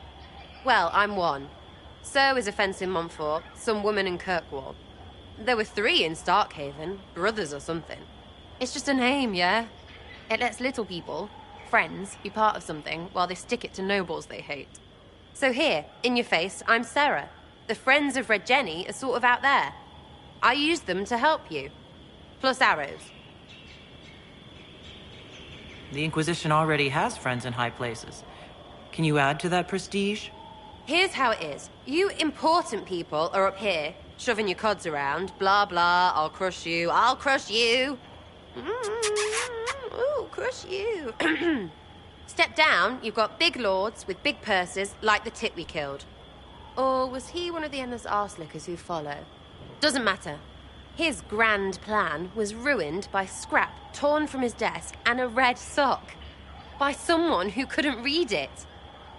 Well, I'm one. So is a fence in Montfort, some woman in Kirkwall. There were 3 in Starkhaven, brothers or something. It's just a name, yeah? It lets little people, friends, be part of something while they stick it to nobles they hate. So here, in your face, I'm Sera. The Friends of Red Jenny are sort of out there. I used them to help you. Plus arrows. The Inquisition already has friends in high places. Can you add to that prestige? Here's how it is. You important people are up here, shoving your cods around. Blah, blah, I'll crush you, I'll crush you. Ooh, crush you. Step down, you've got big lords with big purses, like the tit we killed. Or was he one of the endless arse-lickers who follow? Doesn't matter. His grand plan was ruined by scrap torn from his desk and a red sock. By someone who couldn't read it.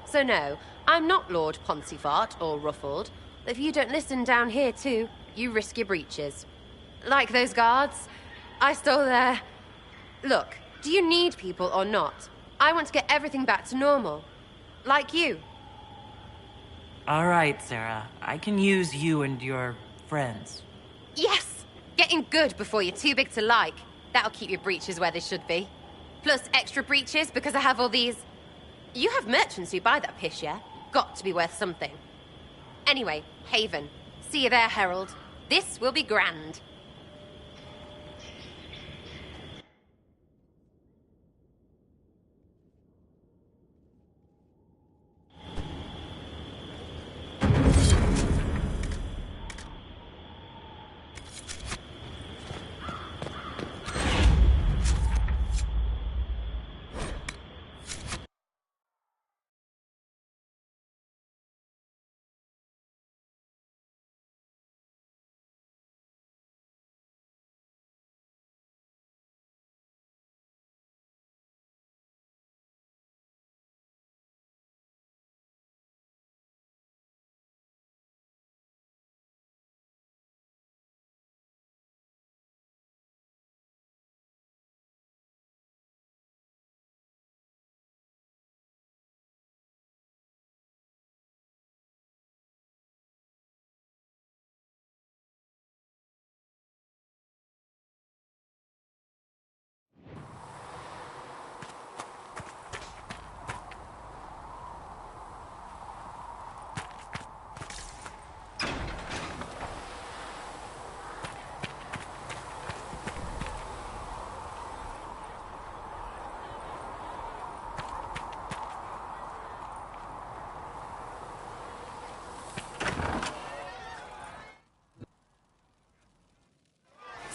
So no, I'm not Lord Poncyfart or Ruffled. If you don't listen down here too, you risk your breeches. Like those guards, I stole their... Look, do you need people or not? I want to get everything back to normal. Like you. All right, Sera. I can use you and your friends. Yes! Getting good before you're too big to like. That'll keep your breeches where they should be. Plus extra breeches because I have all these... You have merchants who buy that piss, yeah? Got to be worth something. Anyway, Haven. See you there, Herald. This will be grand.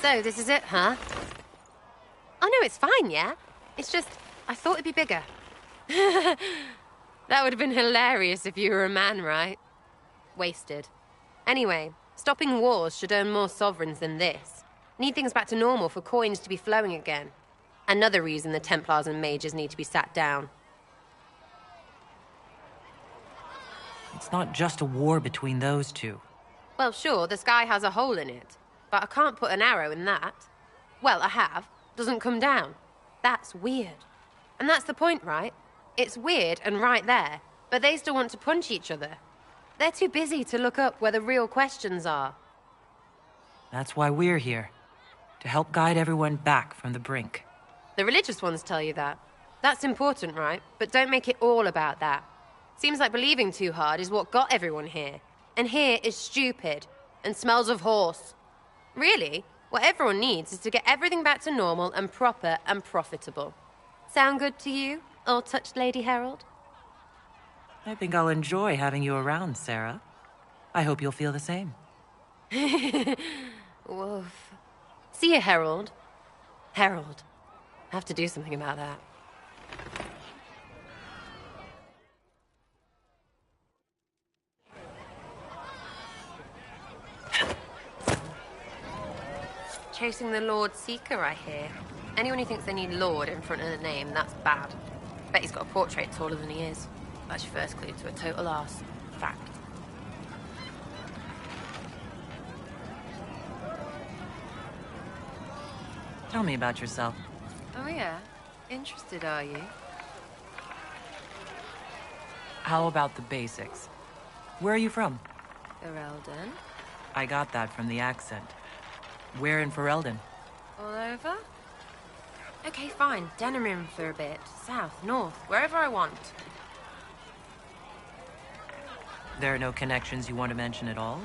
So, this is it, huh? Oh, no, it's fine, yeah? It's just, I thought it'd be bigger. That would have been hilarious if you were a man, right? Wasted. Anyway, stopping wars should earn more sovereigns than this. Need things back to normal for coins to be flowing again. Another reason the Templars and mages need to be sat down. It's not just a war between those two. Well, sure, the sky has a hole in it. But I can't put an arrow in that. Well, I have. Doesn't come down. That's weird. And that's the point, right? It's weird and right there, but they still want to punch each other. They're too busy to look up where the real questions are. That's why we're here. To help guide everyone back from the brink. The religious ones tell you that. That's important, right? But don't make it all about that. Seems like believing too hard is what got everyone here. And here is stupid and smells of horse. Really, what everyone needs is to get everything back to normal and proper and profitable. Sound good to you, old-touched Lady Herald? I think I'll enjoy having you around, Sera. I hope you'll feel the same. Woof. See you, Herald. Herald. I have to do something about that. Chasing the Lord Seeker, I hear. Anyone who thinks they need Lord in front of the name, that's bad. Bet he's got a portrait taller than he is. That's your first clue to a total arse. Fact. Tell me about yourself. Oh yeah? Interested, are you? How about the basics? Where are you from? Ferelden? I got that from the accent. Where in Ferelden? All over? Okay, fine. Denerim for a bit. South, north, wherever I want. There are no connections you want to mention at all?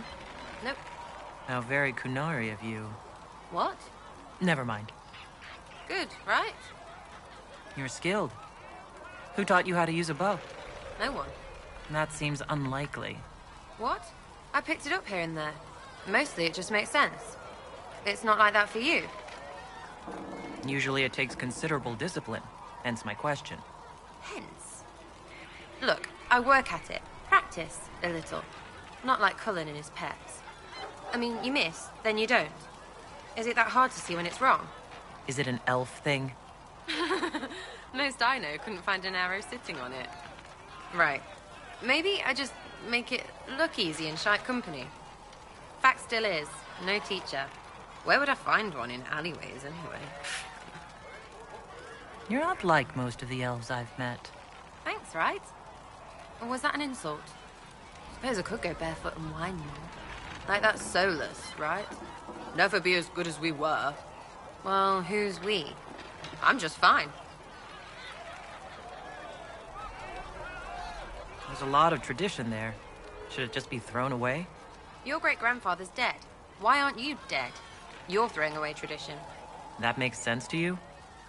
Nope. How very Qunari of you. What? Never mind. Good, right? You're skilled. Who taught you how to use a bow? No one. That seems unlikely. What? I picked it up here and there. Mostly it just makes sense. It's not like that for you. Usually it takes considerable discipline, hence my question. Hence? Look, I work at it. Practice, a little. Not like Cullen and his pets. I mean, you miss, then you don't. Is it that hard to see when it's wrong? Is it an elf thing? Most I know couldn't find an arrow sitting on it. Right. Maybe I just make it look easy in shite company. Fact still is, no teacher. Where would I find one in alleyways, anyway? You're not like most of the elves I've met. Thanks, right? Or was that an insult? Suppose I could go barefoot and whine more. Like that's soulless, right? Never be as good as we were. Well, who's we? I'm just fine. There's a lot of tradition there. Should it just be thrown away? Your great-grandfather's dead. Why aren't you dead? You're throwing away tradition. That makes sense to you?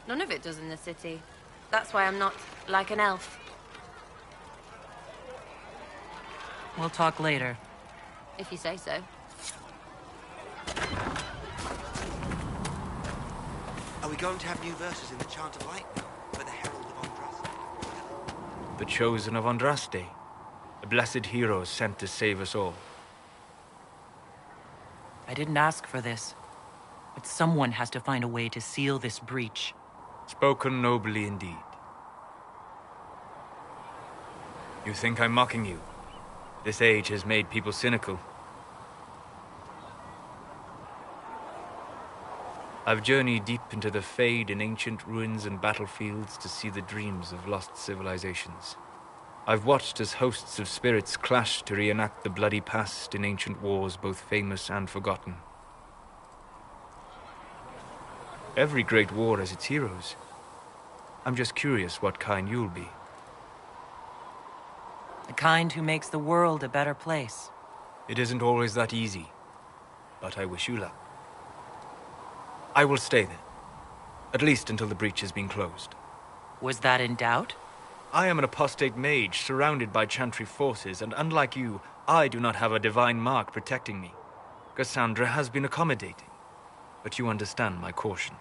None of it does in the city. That's why I'm not like an elf. We'll talk later. If you say so. Are we going to have new verses in the Chant of Light now, for the Herald of Andraste? The chosen of Andraste. The blessed heroes sent to save us all. I didn't ask for this, but someone has to find a way to seal this breach. Spoken nobly indeed. You think I'm mocking you? This age has made people cynical. I've journeyed deep into the Fade in ancient ruins and battlefields to see the dreams of lost civilizations. I've watched as hosts of spirits clash to reenact the bloody past in ancient wars, both famous and forgotten. Every great war has its heroes. I'm just curious what kind you'll be. The kind who makes the world a better place. It isn't always that easy, but I wish you luck. I will stay there, at least until the breach has been closed. Was that in doubt? I am an apostate mage surrounded by Chantry forces, and unlike you, I do not have a divine mark protecting me. Cassandra has been accommodating, but you understand my caution.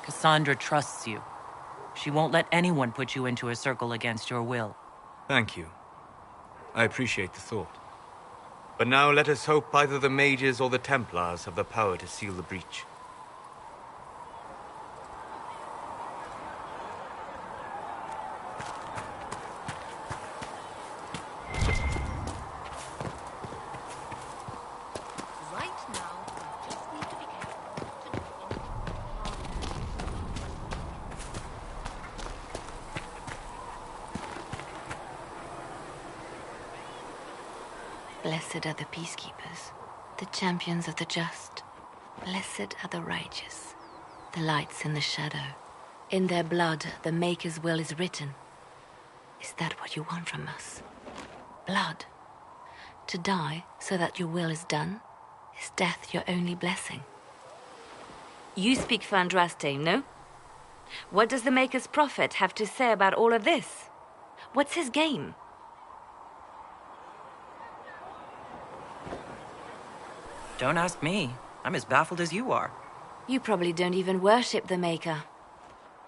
Cassandra trusts you. She won't let anyone put you into a circle against your will. Thank you. I appreciate the thought. But now let us hope either the mages or the Templars have the power to seal the breach. Blessed are the peacekeepers, the champions of the just. Blessed are the righteous, the lights in the shadow. In their blood, the Maker's will is written. Is that what you want from us? Blood? To die so that your will is done? Is death your only blessing? You speak for Andraste, no? What does the Maker's prophet have to say about all of this? What's his game? Don't ask me. I'm as baffled as you are. You probably don't even worship the Maker.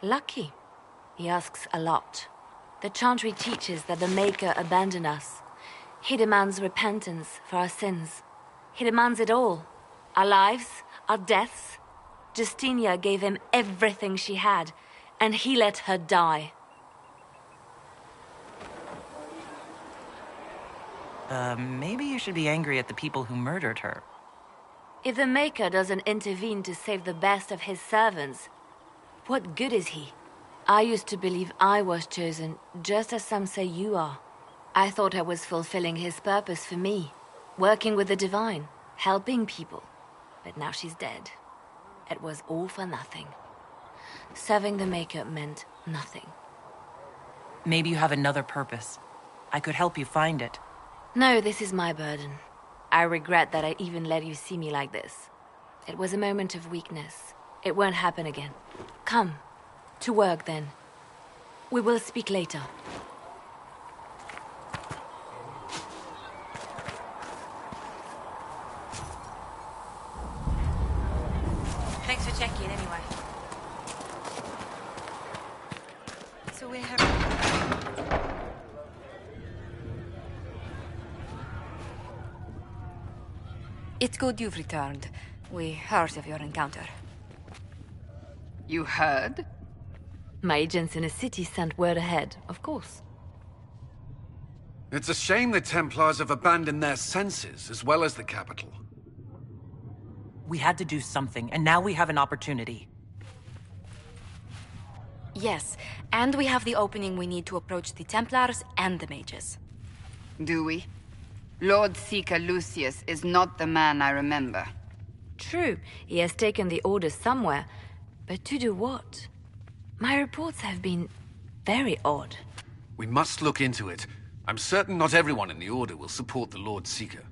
Lucky. He asks a lot. The Chantry teaches that the Maker abandoned us. He demands repentance for our sins. He demands it all. Our lives, our deaths. Justinia gave him everything she had, and he let her die. Maybe you should be angry at the people who murdered her. If the Maker doesn't intervene to save the best of his servants, what good is he? I used to believe I was chosen, just as some say you are. I thought I was fulfilling his purpose for me, working with the divine, helping people. But now she's dead. It was all for nothing. Serving the Maker meant nothing. Maybe you have another purpose. I could help you find it. No, this is my burden. I regret that I even let you see me like this. It was a moment of weakness. It won't happen again. Come. To work, then. We will speak later. Thanks for checking anyway. So we have... It's good you've returned. We heard of your encounter. You heard? My agents in the city sent word ahead, of course. It's a shame the Templars have abandoned their senses, as well as the capital. We had to do something, and now we have an opportunity. Yes, and we have the opening we need to approach the Templars and the mages. Do we? Lord Seeker Lucius is not the man I remember. True, he has taken the orders somewhere, but to do what? My reports have been very odd. We must look into it. I'm certain not everyone in the Order will support the Lord Seeker.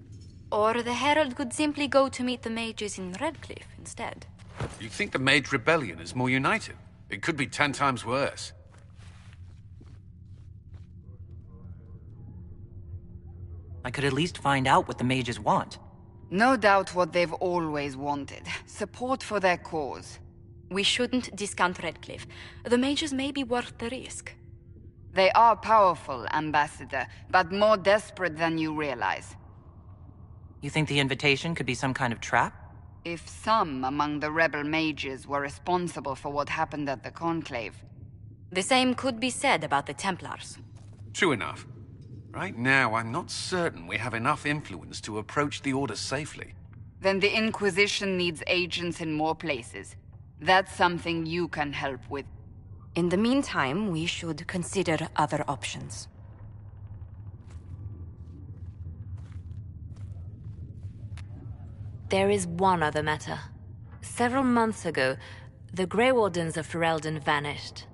Or the Herald could simply go to meet the mages in Redcliffe instead. You think the Mage Rebellion is more united? It could be 10 times worse. I could at least find out what the mages want. No doubt what they've always wanted. Support for their cause. We shouldn't discount Redcliffe. The mages may be worth the risk. They are powerful, Ambassador, but more desperate than you realize. You think the invitation could be some kind of trap? If some among the rebel mages were responsible for what happened at the Conclave... The same could be said about the Templars. True enough. Right now, I'm not certain we have enough influence to approach the Order safely. Then the Inquisition needs agents in more places. That's something you can help with. In the meantime, we should consider other options. There is one other matter. Several months ago, the Grey Wardens of Ferelden vanished.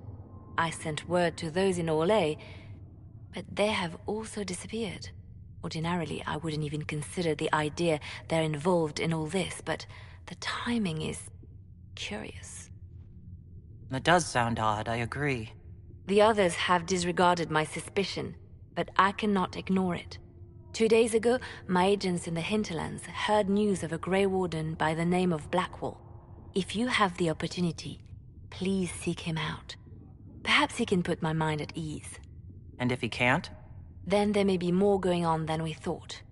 I sent word to those in Orlais, but they have also disappeared. Ordinarily, I wouldn't even consider the idea they're involved in all this, but the timing is curious. That does sound odd, I agree. The others have disregarded my suspicion, but I cannot ignore it. 2 days ago, my agents in the hinterlands heard news of a Grey Warden by the name of Blackwall. If you have the opportunity, please seek him out. Perhaps he can put my mind at ease. And if he can't? Then there may be more going on than we thought.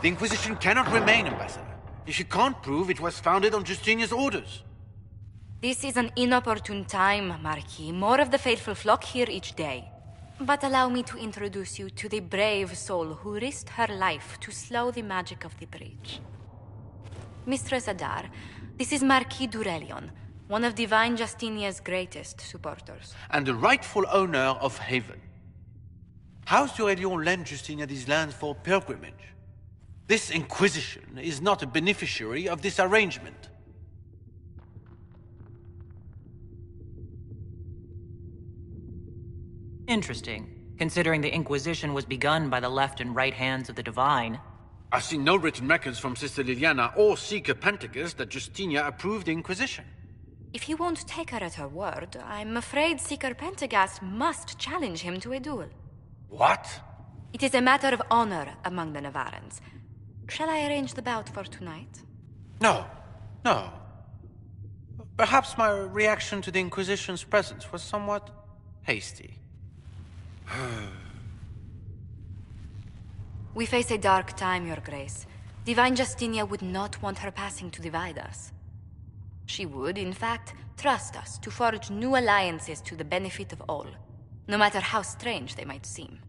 The Inquisition cannot remain, Ambassador, if you can't prove it was founded on Justinia's orders. This is an inopportune time, Marquis. More of the faithful flock here each day. But allow me to introduce you to the brave soul who risked her life to slow the magic of the breach. Mistress Adar, this is Marquis Durelion, one of Divine Justinia's greatest supporters. And the rightful owner of Haven. House Durelion lent Justinia these lands for pilgrimage. This Inquisition is not a beneficiary of this arrangement. Interesting, considering the Inquisition was begun by the left and right hands of the Divine. I've seen no written records from Sister Liliana or Seeker Pentagast that Justinia approved the Inquisition. If you won't take her at her word, I'm afraid Seeker Pentagast must challenge him to a duel. What? It is a matter of honor among the Navarrans. Shall I arrange the bout for tonight? No. Perhaps my reaction to the Inquisition's presence was somewhat hasty. We face a dark time, Your Grace. Divine Justinia would not want her passing to divide us. She would, in fact, trust us to forge new alliances to the benefit of all, no matter how strange they might seem.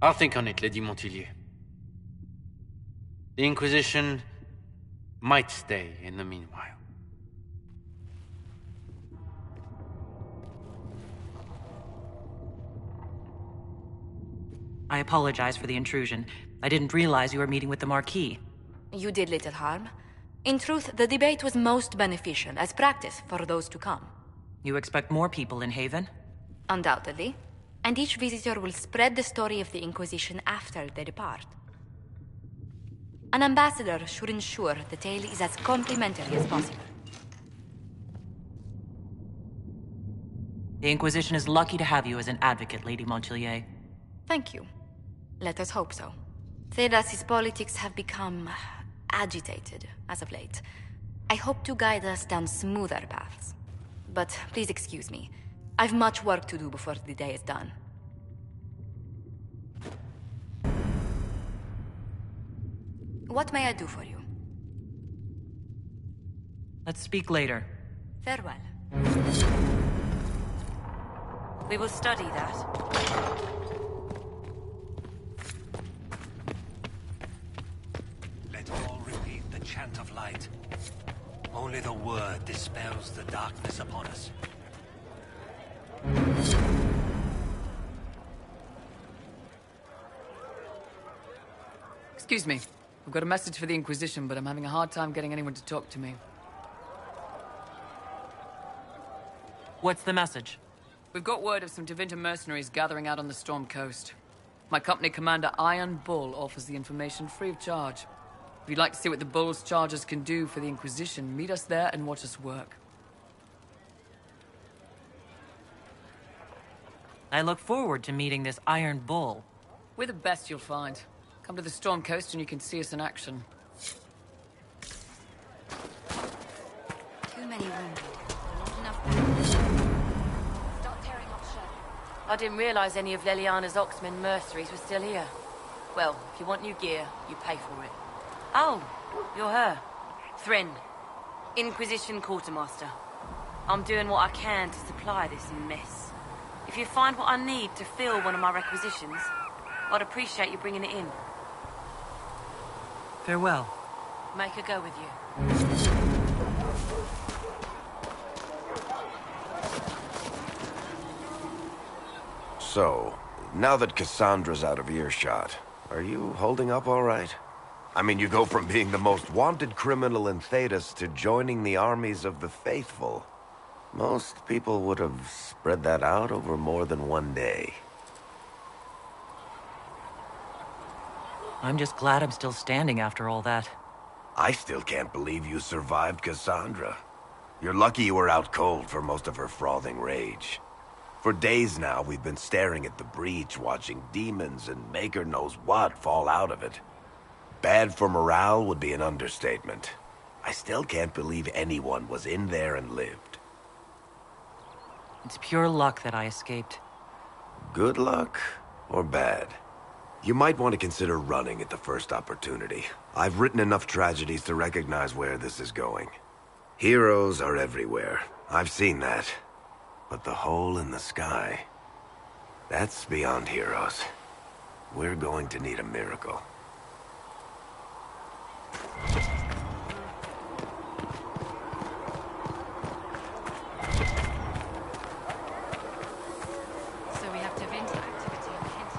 I'll think on it, Lady Montillier. The Inquisition might stay in the meanwhile. I apologize for the intrusion. I didn't realize you were meeting with the Marquis. You did little harm. In truth, the debate was most beneficial as practice for those to come. You expect more people in Haven? Undoubtedly. And each visitor will spread the story of the Inquisition after they depart. An ambassador should ensure the tale is as complimentary as possible. The Inquisition is lucky to have you as an advocate, Lady Montchilier. Thank you. Let us hope so. Thedas's politics have become agitated as of late. I hope to guide us down smoother paths. But please excuse me. I've much work to do before the day is done. What may I do for you? Let's speak later. Farewell. We will study that. Let all repeat the chant of light. Only the word dispels the darkness upon us. Excuse me. I've got a message for the Inquisition, but I'm having a hard time getting anyone to talk to me. What's the message? We've got word of some Tevinter mercenaries gathering out on the Storm Coast. My company commander, Iron Bull, offers the information free of charge. If you'd like to see what the Bull's charges can do for the Inquisition, meet us there and watch us work. I look forward to meeting this Iron Bull. We're the best you'll find. Come to the Storm Coast and you can see us in action. Too many wounded. Not enough bandits. Start tearing off shell. I didn't realize any of Leliana's Oxman mercenaries were still here. Well, if you want new gear, you pay for it. Oh, you're her. Thren, Inquisition Quartermaster. I'm doing what I can to supply this mess. If you find what I need to fill one of my requisitions, I'd appreciate you bringing it in. Farewell. Make her go with you. So, now that Cassandra's out of earshot, are you holding up all right? I mean, you go from being the most wanted criminal in Thedas to joining the armies of the faithful. Most people would have spread that out over more than one day. I'm just glad I'm still standing after all that. I still can't believe you survived Cassandra. You're lucky you were out cold for most of her frothing rage. For days now, we've been staring at the breach, watching demons and maker knows what fall out of it. Bad for morale would be an understatement. I still can't believe anyone was in there and lived. It's pure luck that I escaped. Good luck or bad? You might want to consider running at the first opportunity. I've written enough tragedies to recognize where this is going. Heroes are everywhere. I've seen that. But the hole in the sky, that's beyond heroes. We're going to need a miracle. So we have Tevinter activity in Kent.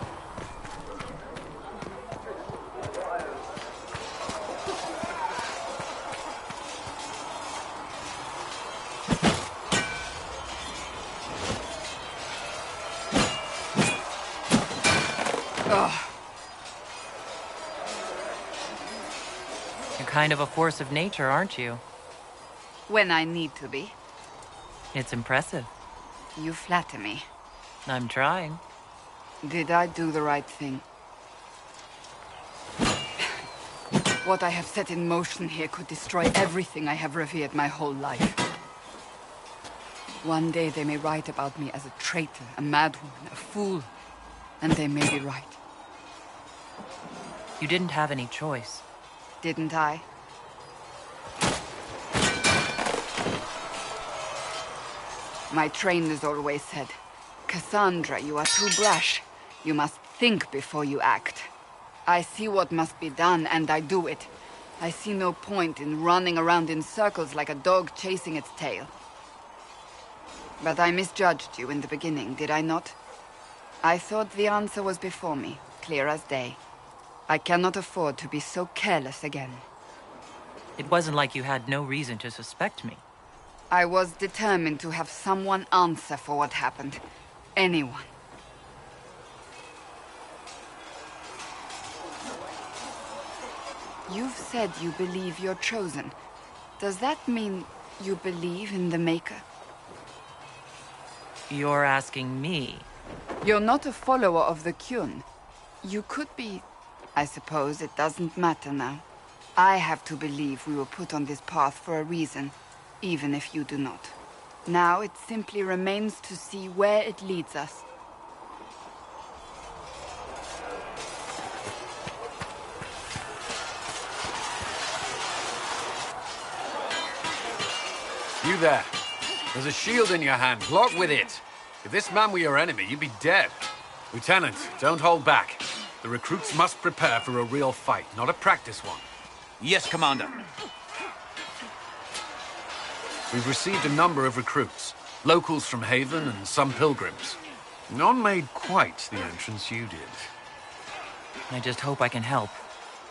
You're kind of a force of nature, aren't you? When I need to be. It's impressive. You flatter me. I'm trying. Did I do the right thing? What I have set in motion here could destroy everything I have revered my whole life. One day they may write about me as a traitor, a madwoman, a fool. And they may be right. You didn't have any choice. Didn't I? My trainers always said, Cassandra, you are too brash. You must think before you act. I see what must be done, and I do it. I see no point in running around in circles like a dog chasing its tail. But I misjudged you in the beginning, did I not? I thought the answer was before me, clear as day. I cannot afford to be so careless again. It wasn't like you had no reason to suspect me. I was determined to have someone answer for what happened. Anyone. You've said you believe you're chosen. Does that mean you believe in the Maker? You're asking me? You're not a follower of the Qun. You could be... I suppose it doesn't matter now. I have to believe we were put on this path for a reason, even if you do not. Now it simply remains to see where it leads us. You there. There's a shield in your hand. Block with it. If this man were your enemy, you'd be dead. Lieutenant, don't hold back. The recruits must prepare for a real fight, not a practice one. Yes, Commander. We've received a number of recruits. Locals from Haven and some pilgrims. None made quite the entrance you did. I just hope I can help.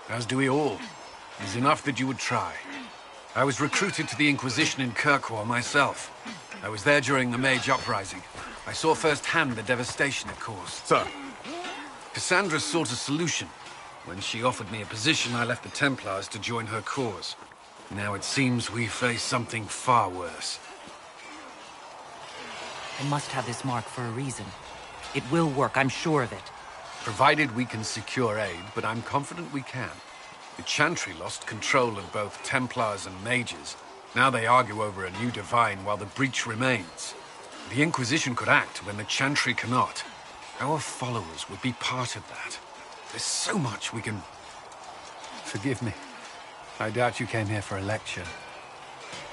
As do we all. It's enough that you would try. I was recruited to the Inquisition in Kirkwall myself. I was there during the Mage Uprising. I saw firsthand the devastation it caused. Sir. Cassandra sought a solution. When she offered me a position, I left the Templars to join her cause. Now it seems we face something far worse. I must have this mark for a reason. It will work, I'm sure of it. Provided we can secure aid, but I'm confident we can. The Chantry lost control of both Templars and Mages. Now they argue over a new Divine while the breach remains. The Inquisition could act when the Chantry cannot. Our followers would be part of that. There's so much we can... Forgive me. I doubt you came here for a lecture.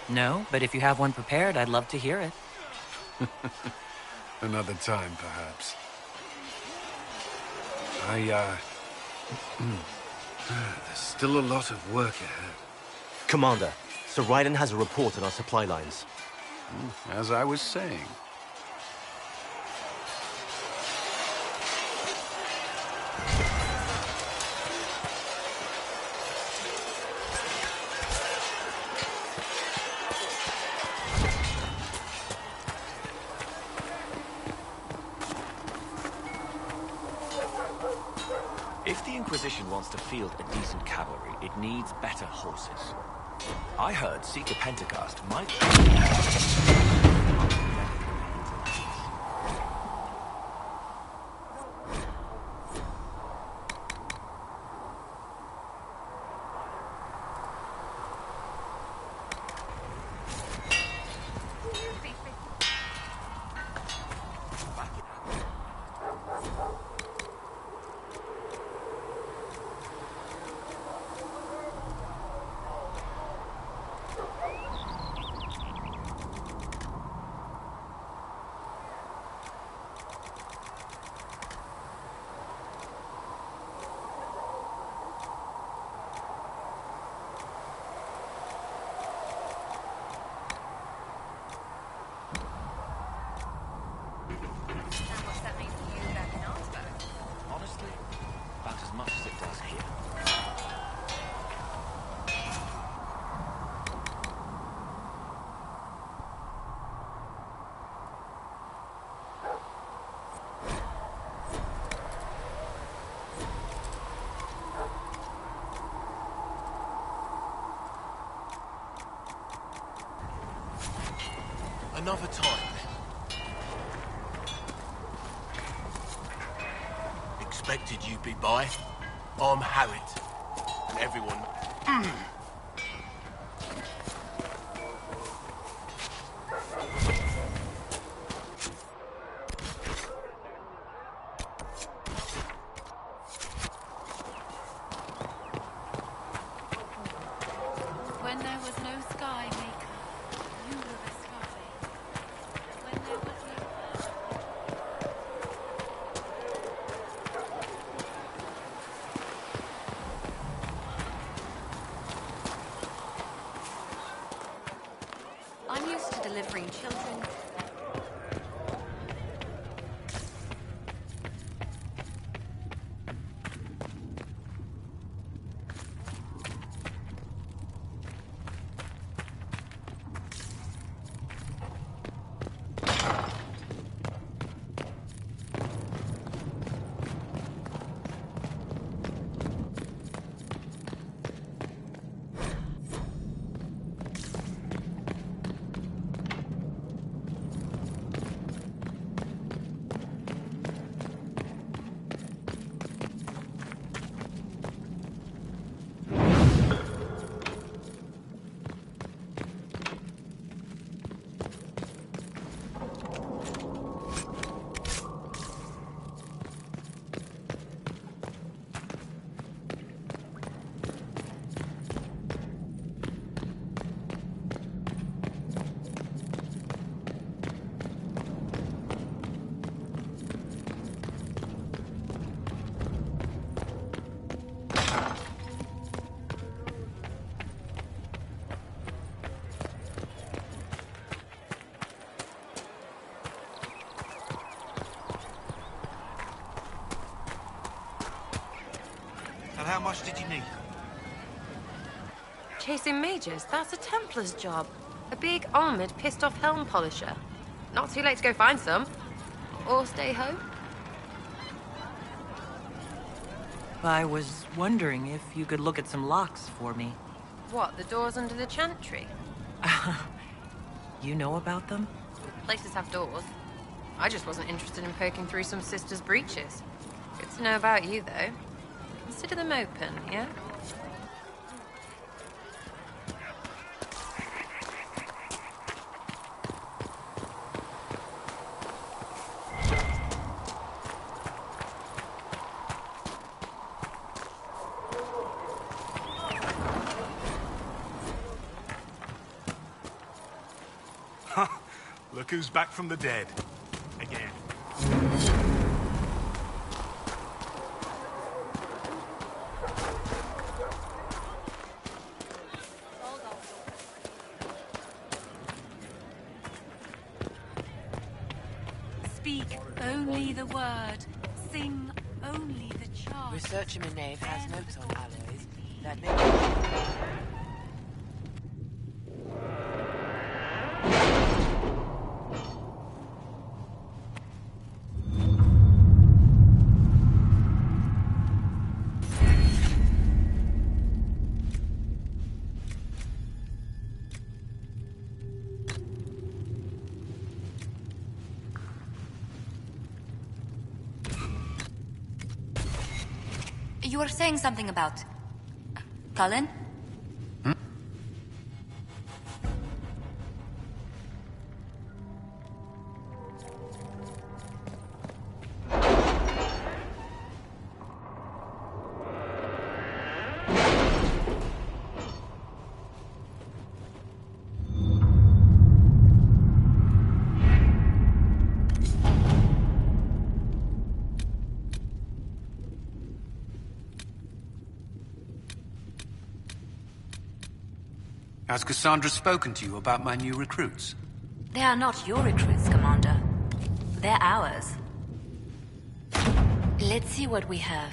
No, but if you have one prepared, I'd love to hear it. Another time, perhaps. There's still a lot of work ahead. Commander, Sir Raiden has a report on our supply lines. As I was saying. If the Inquisition wants to field a decent cavalry, it needs better horses. I heard Seeker Pentagast might... Another time. Expected you'd be by. I'm Harriet. And everyone... When there was no sky maker, you were the sky. When there was no... I'm used to delivering children. much did you need? Chasing mages, that's a Templar's job. A big, armored, pissed-off helm polisher. Not too late to go find some. Or stay home. I was wondering if you could look at some locks for me. What, the doors under the chantry? You know about them? Places have doors. I just wasn't interested in poking through some sisters' breeches. Good to know about you, though. Consider them open, yeah? Look who's back from the dead. Again. Speak only the word. Sing only the charm. Researcher Minave has notes on alloys that make... You were saying something about... Cullen? Has Cassandra spoken to you about my new recruits? They are not your recruits, Commander. They're ours. Let's see what we have.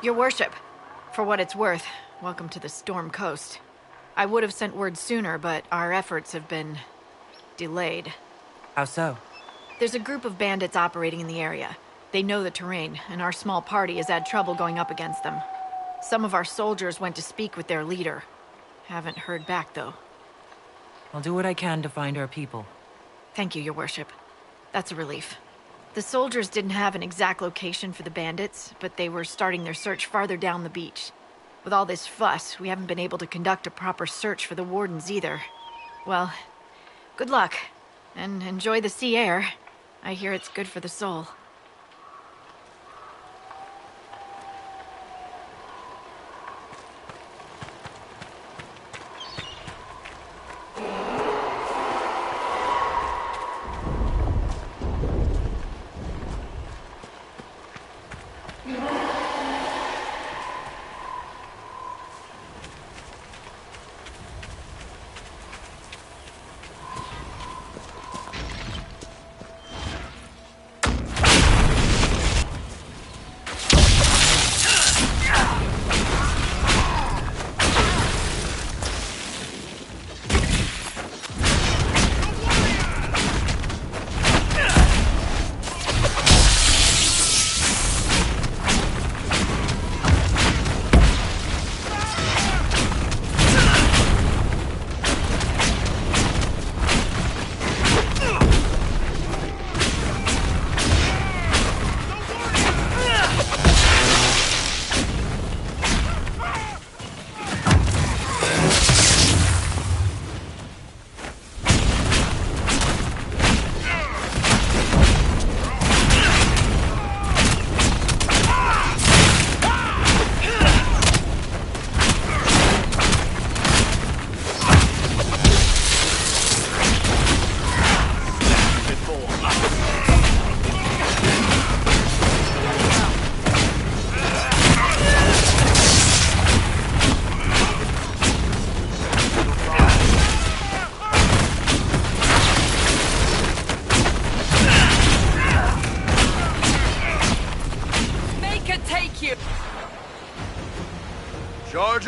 Your worship, for what it's worth, welcome to the Storm Coast. I would have sent word sooner, but our efforts have been... delayed. How so? There's a group of bandits operating in the area. They know the terrain, and our small party has had trouble going up against them. Some of our soldiers went to speak with their leader. Haven't heard back, though. I'll do what I can to find our people. Thank you, your worship. That's a relief. The soldiers didn't have an exact location for the bandits, but they were starting their search farther down the beach. With all this fuss, we haven't been able to conduct a proper search for the wardens either. Well, good luck, and enjoy the sea air. I hear it's good for the soul.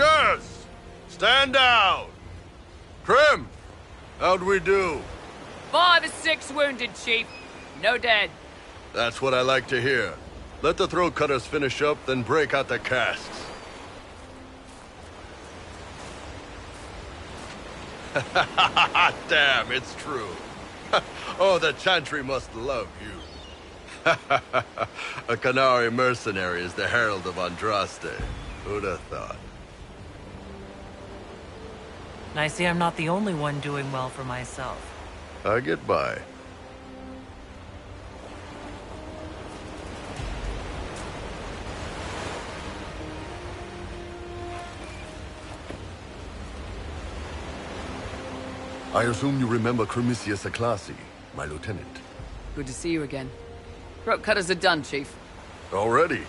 Soldiers! Stand down! Krim! How'd we do? 5 or 6 wounded, Chief. No dead. That's what I like to hear. Let the throat cutters finish up, then break out the casks. Damn, it's true. Oh, the Chantry must love you. A Qunari mercenary is the herald of Andraste. Who'd have thought? I see I'm not the only one doing well for myself. I get by. I assume you remember Cremisius Aclasi, my lieutenant. Good to see you again. Throat cutters are done, Chief. Already?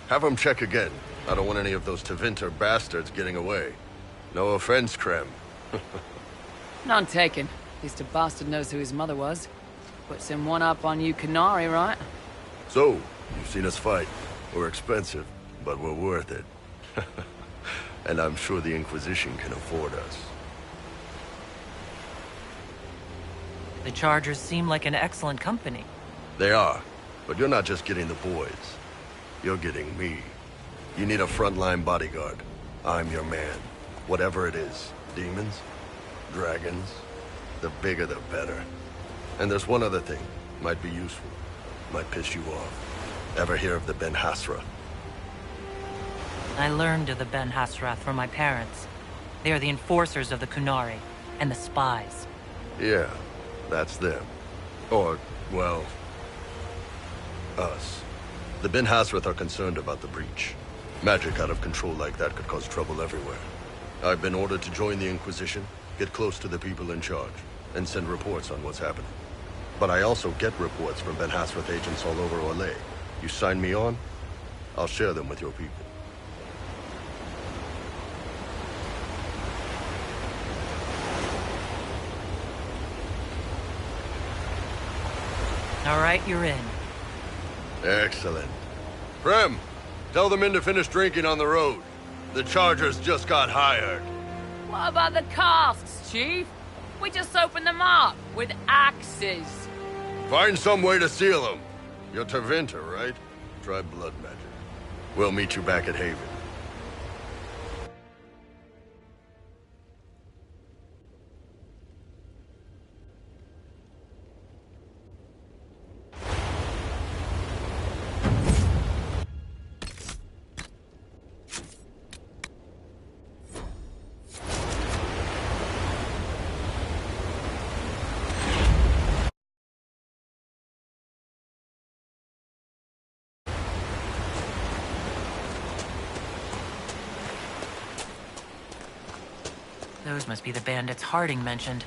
Have them check again. I don't want any of those Tevinter bastards getting away. No offense, Krem. None taken. At least a bastard knows who his mother was. Puts him one up on you Qunari, right? So, you've seen us fight. We're expensive, but we're worth it. And I'm sure the Inquisition can afford us. The Chargers seem like an excellent company. They are, but you're not just getting the boys. You're getting me. You need a frontline bodyguard. I'm your man. Whatever it is. Demons? Dragons? The bigger the better. And there's one other thing. Might be useful. Might piss you off. Ever hear of the Ben Hasra? I learned of the Ben Hasrath from my parents. They are the enforcers of the Qunari, and the spies. Yeah, that's them. Or, well, us. The Ben Hasrath are concerned about the breach. Magic out of control like that could cause trouble everywhere. I've been ordered to join the Inquisition, get close to the people in charge, and send reports on what's happening. But I also get reports from Ben Hasrath agents all over Orlais. You sign me on, I'll share them with your people. All right, you're in. Excellent. Prem, tell the men to finish drinking on the road. The Chargers just got hired. What about the casks, Chief? We just opened them up with axes. Find some way to seal them. You're Tevinter, right? Try blood magic. We'll meet you back at Haven. Those must be the bandits Harding mentioned.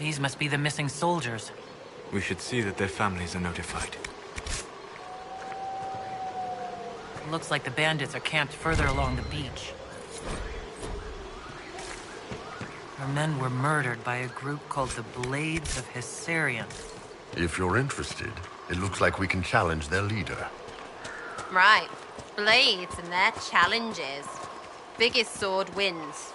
These must be the missing soldiers. We should see that their families are notified. Looks like the bandits are camped further along the beach. Our men were murdered by a group called the Blades of Hessarian. If you're interested, it looks like we can challenge their leader. Right. Blades and their challenges. Biggest sword wins.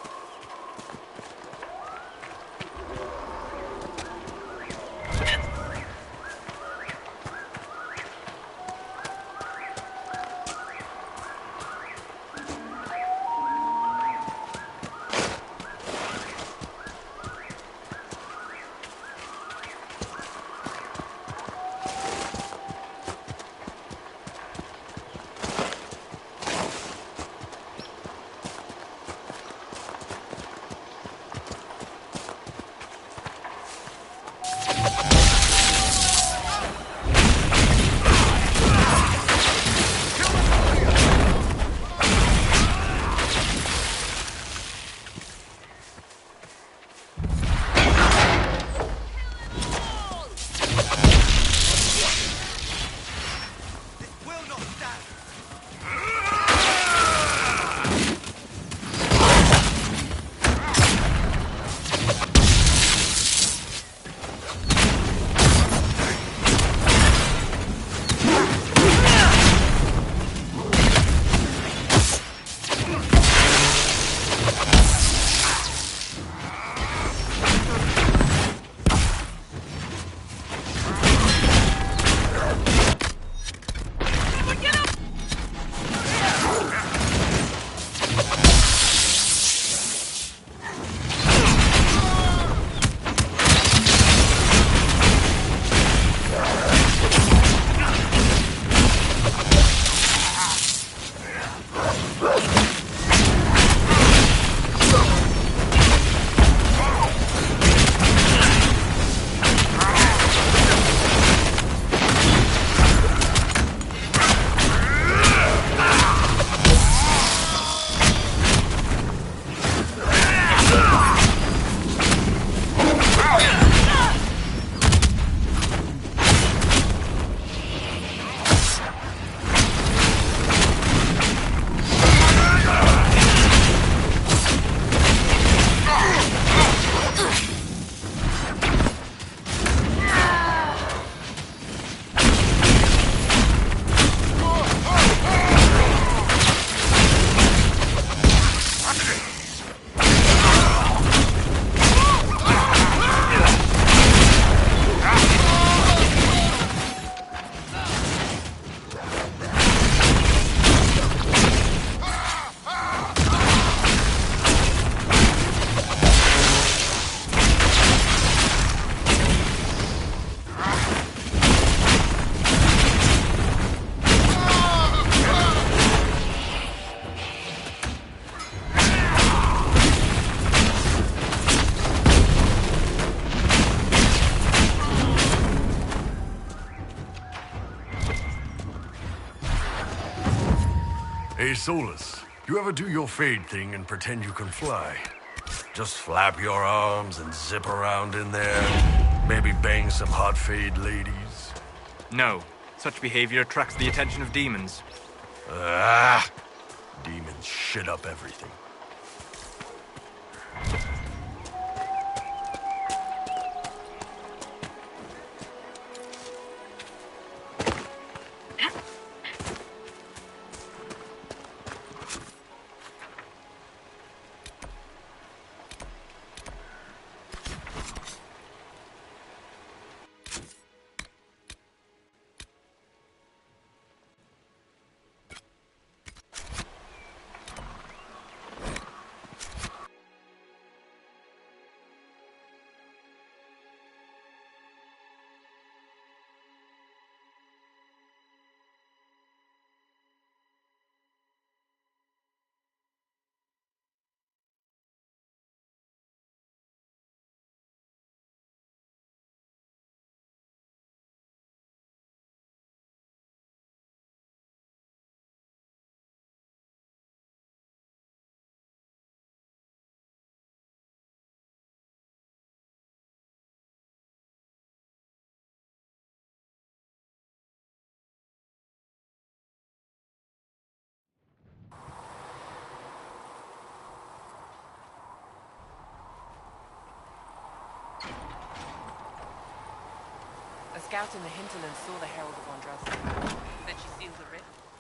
Hey, Solus, you ever do your fade thing and pretend you can fly? Just flap your arms and zip around in there? Maybe bang some hot fade ladies? No. Such behavior attracts the attention of demons. Ah! Demons shit up everything. scout in the hinterland saw the Herald of Andraste. Then she sealed the rift.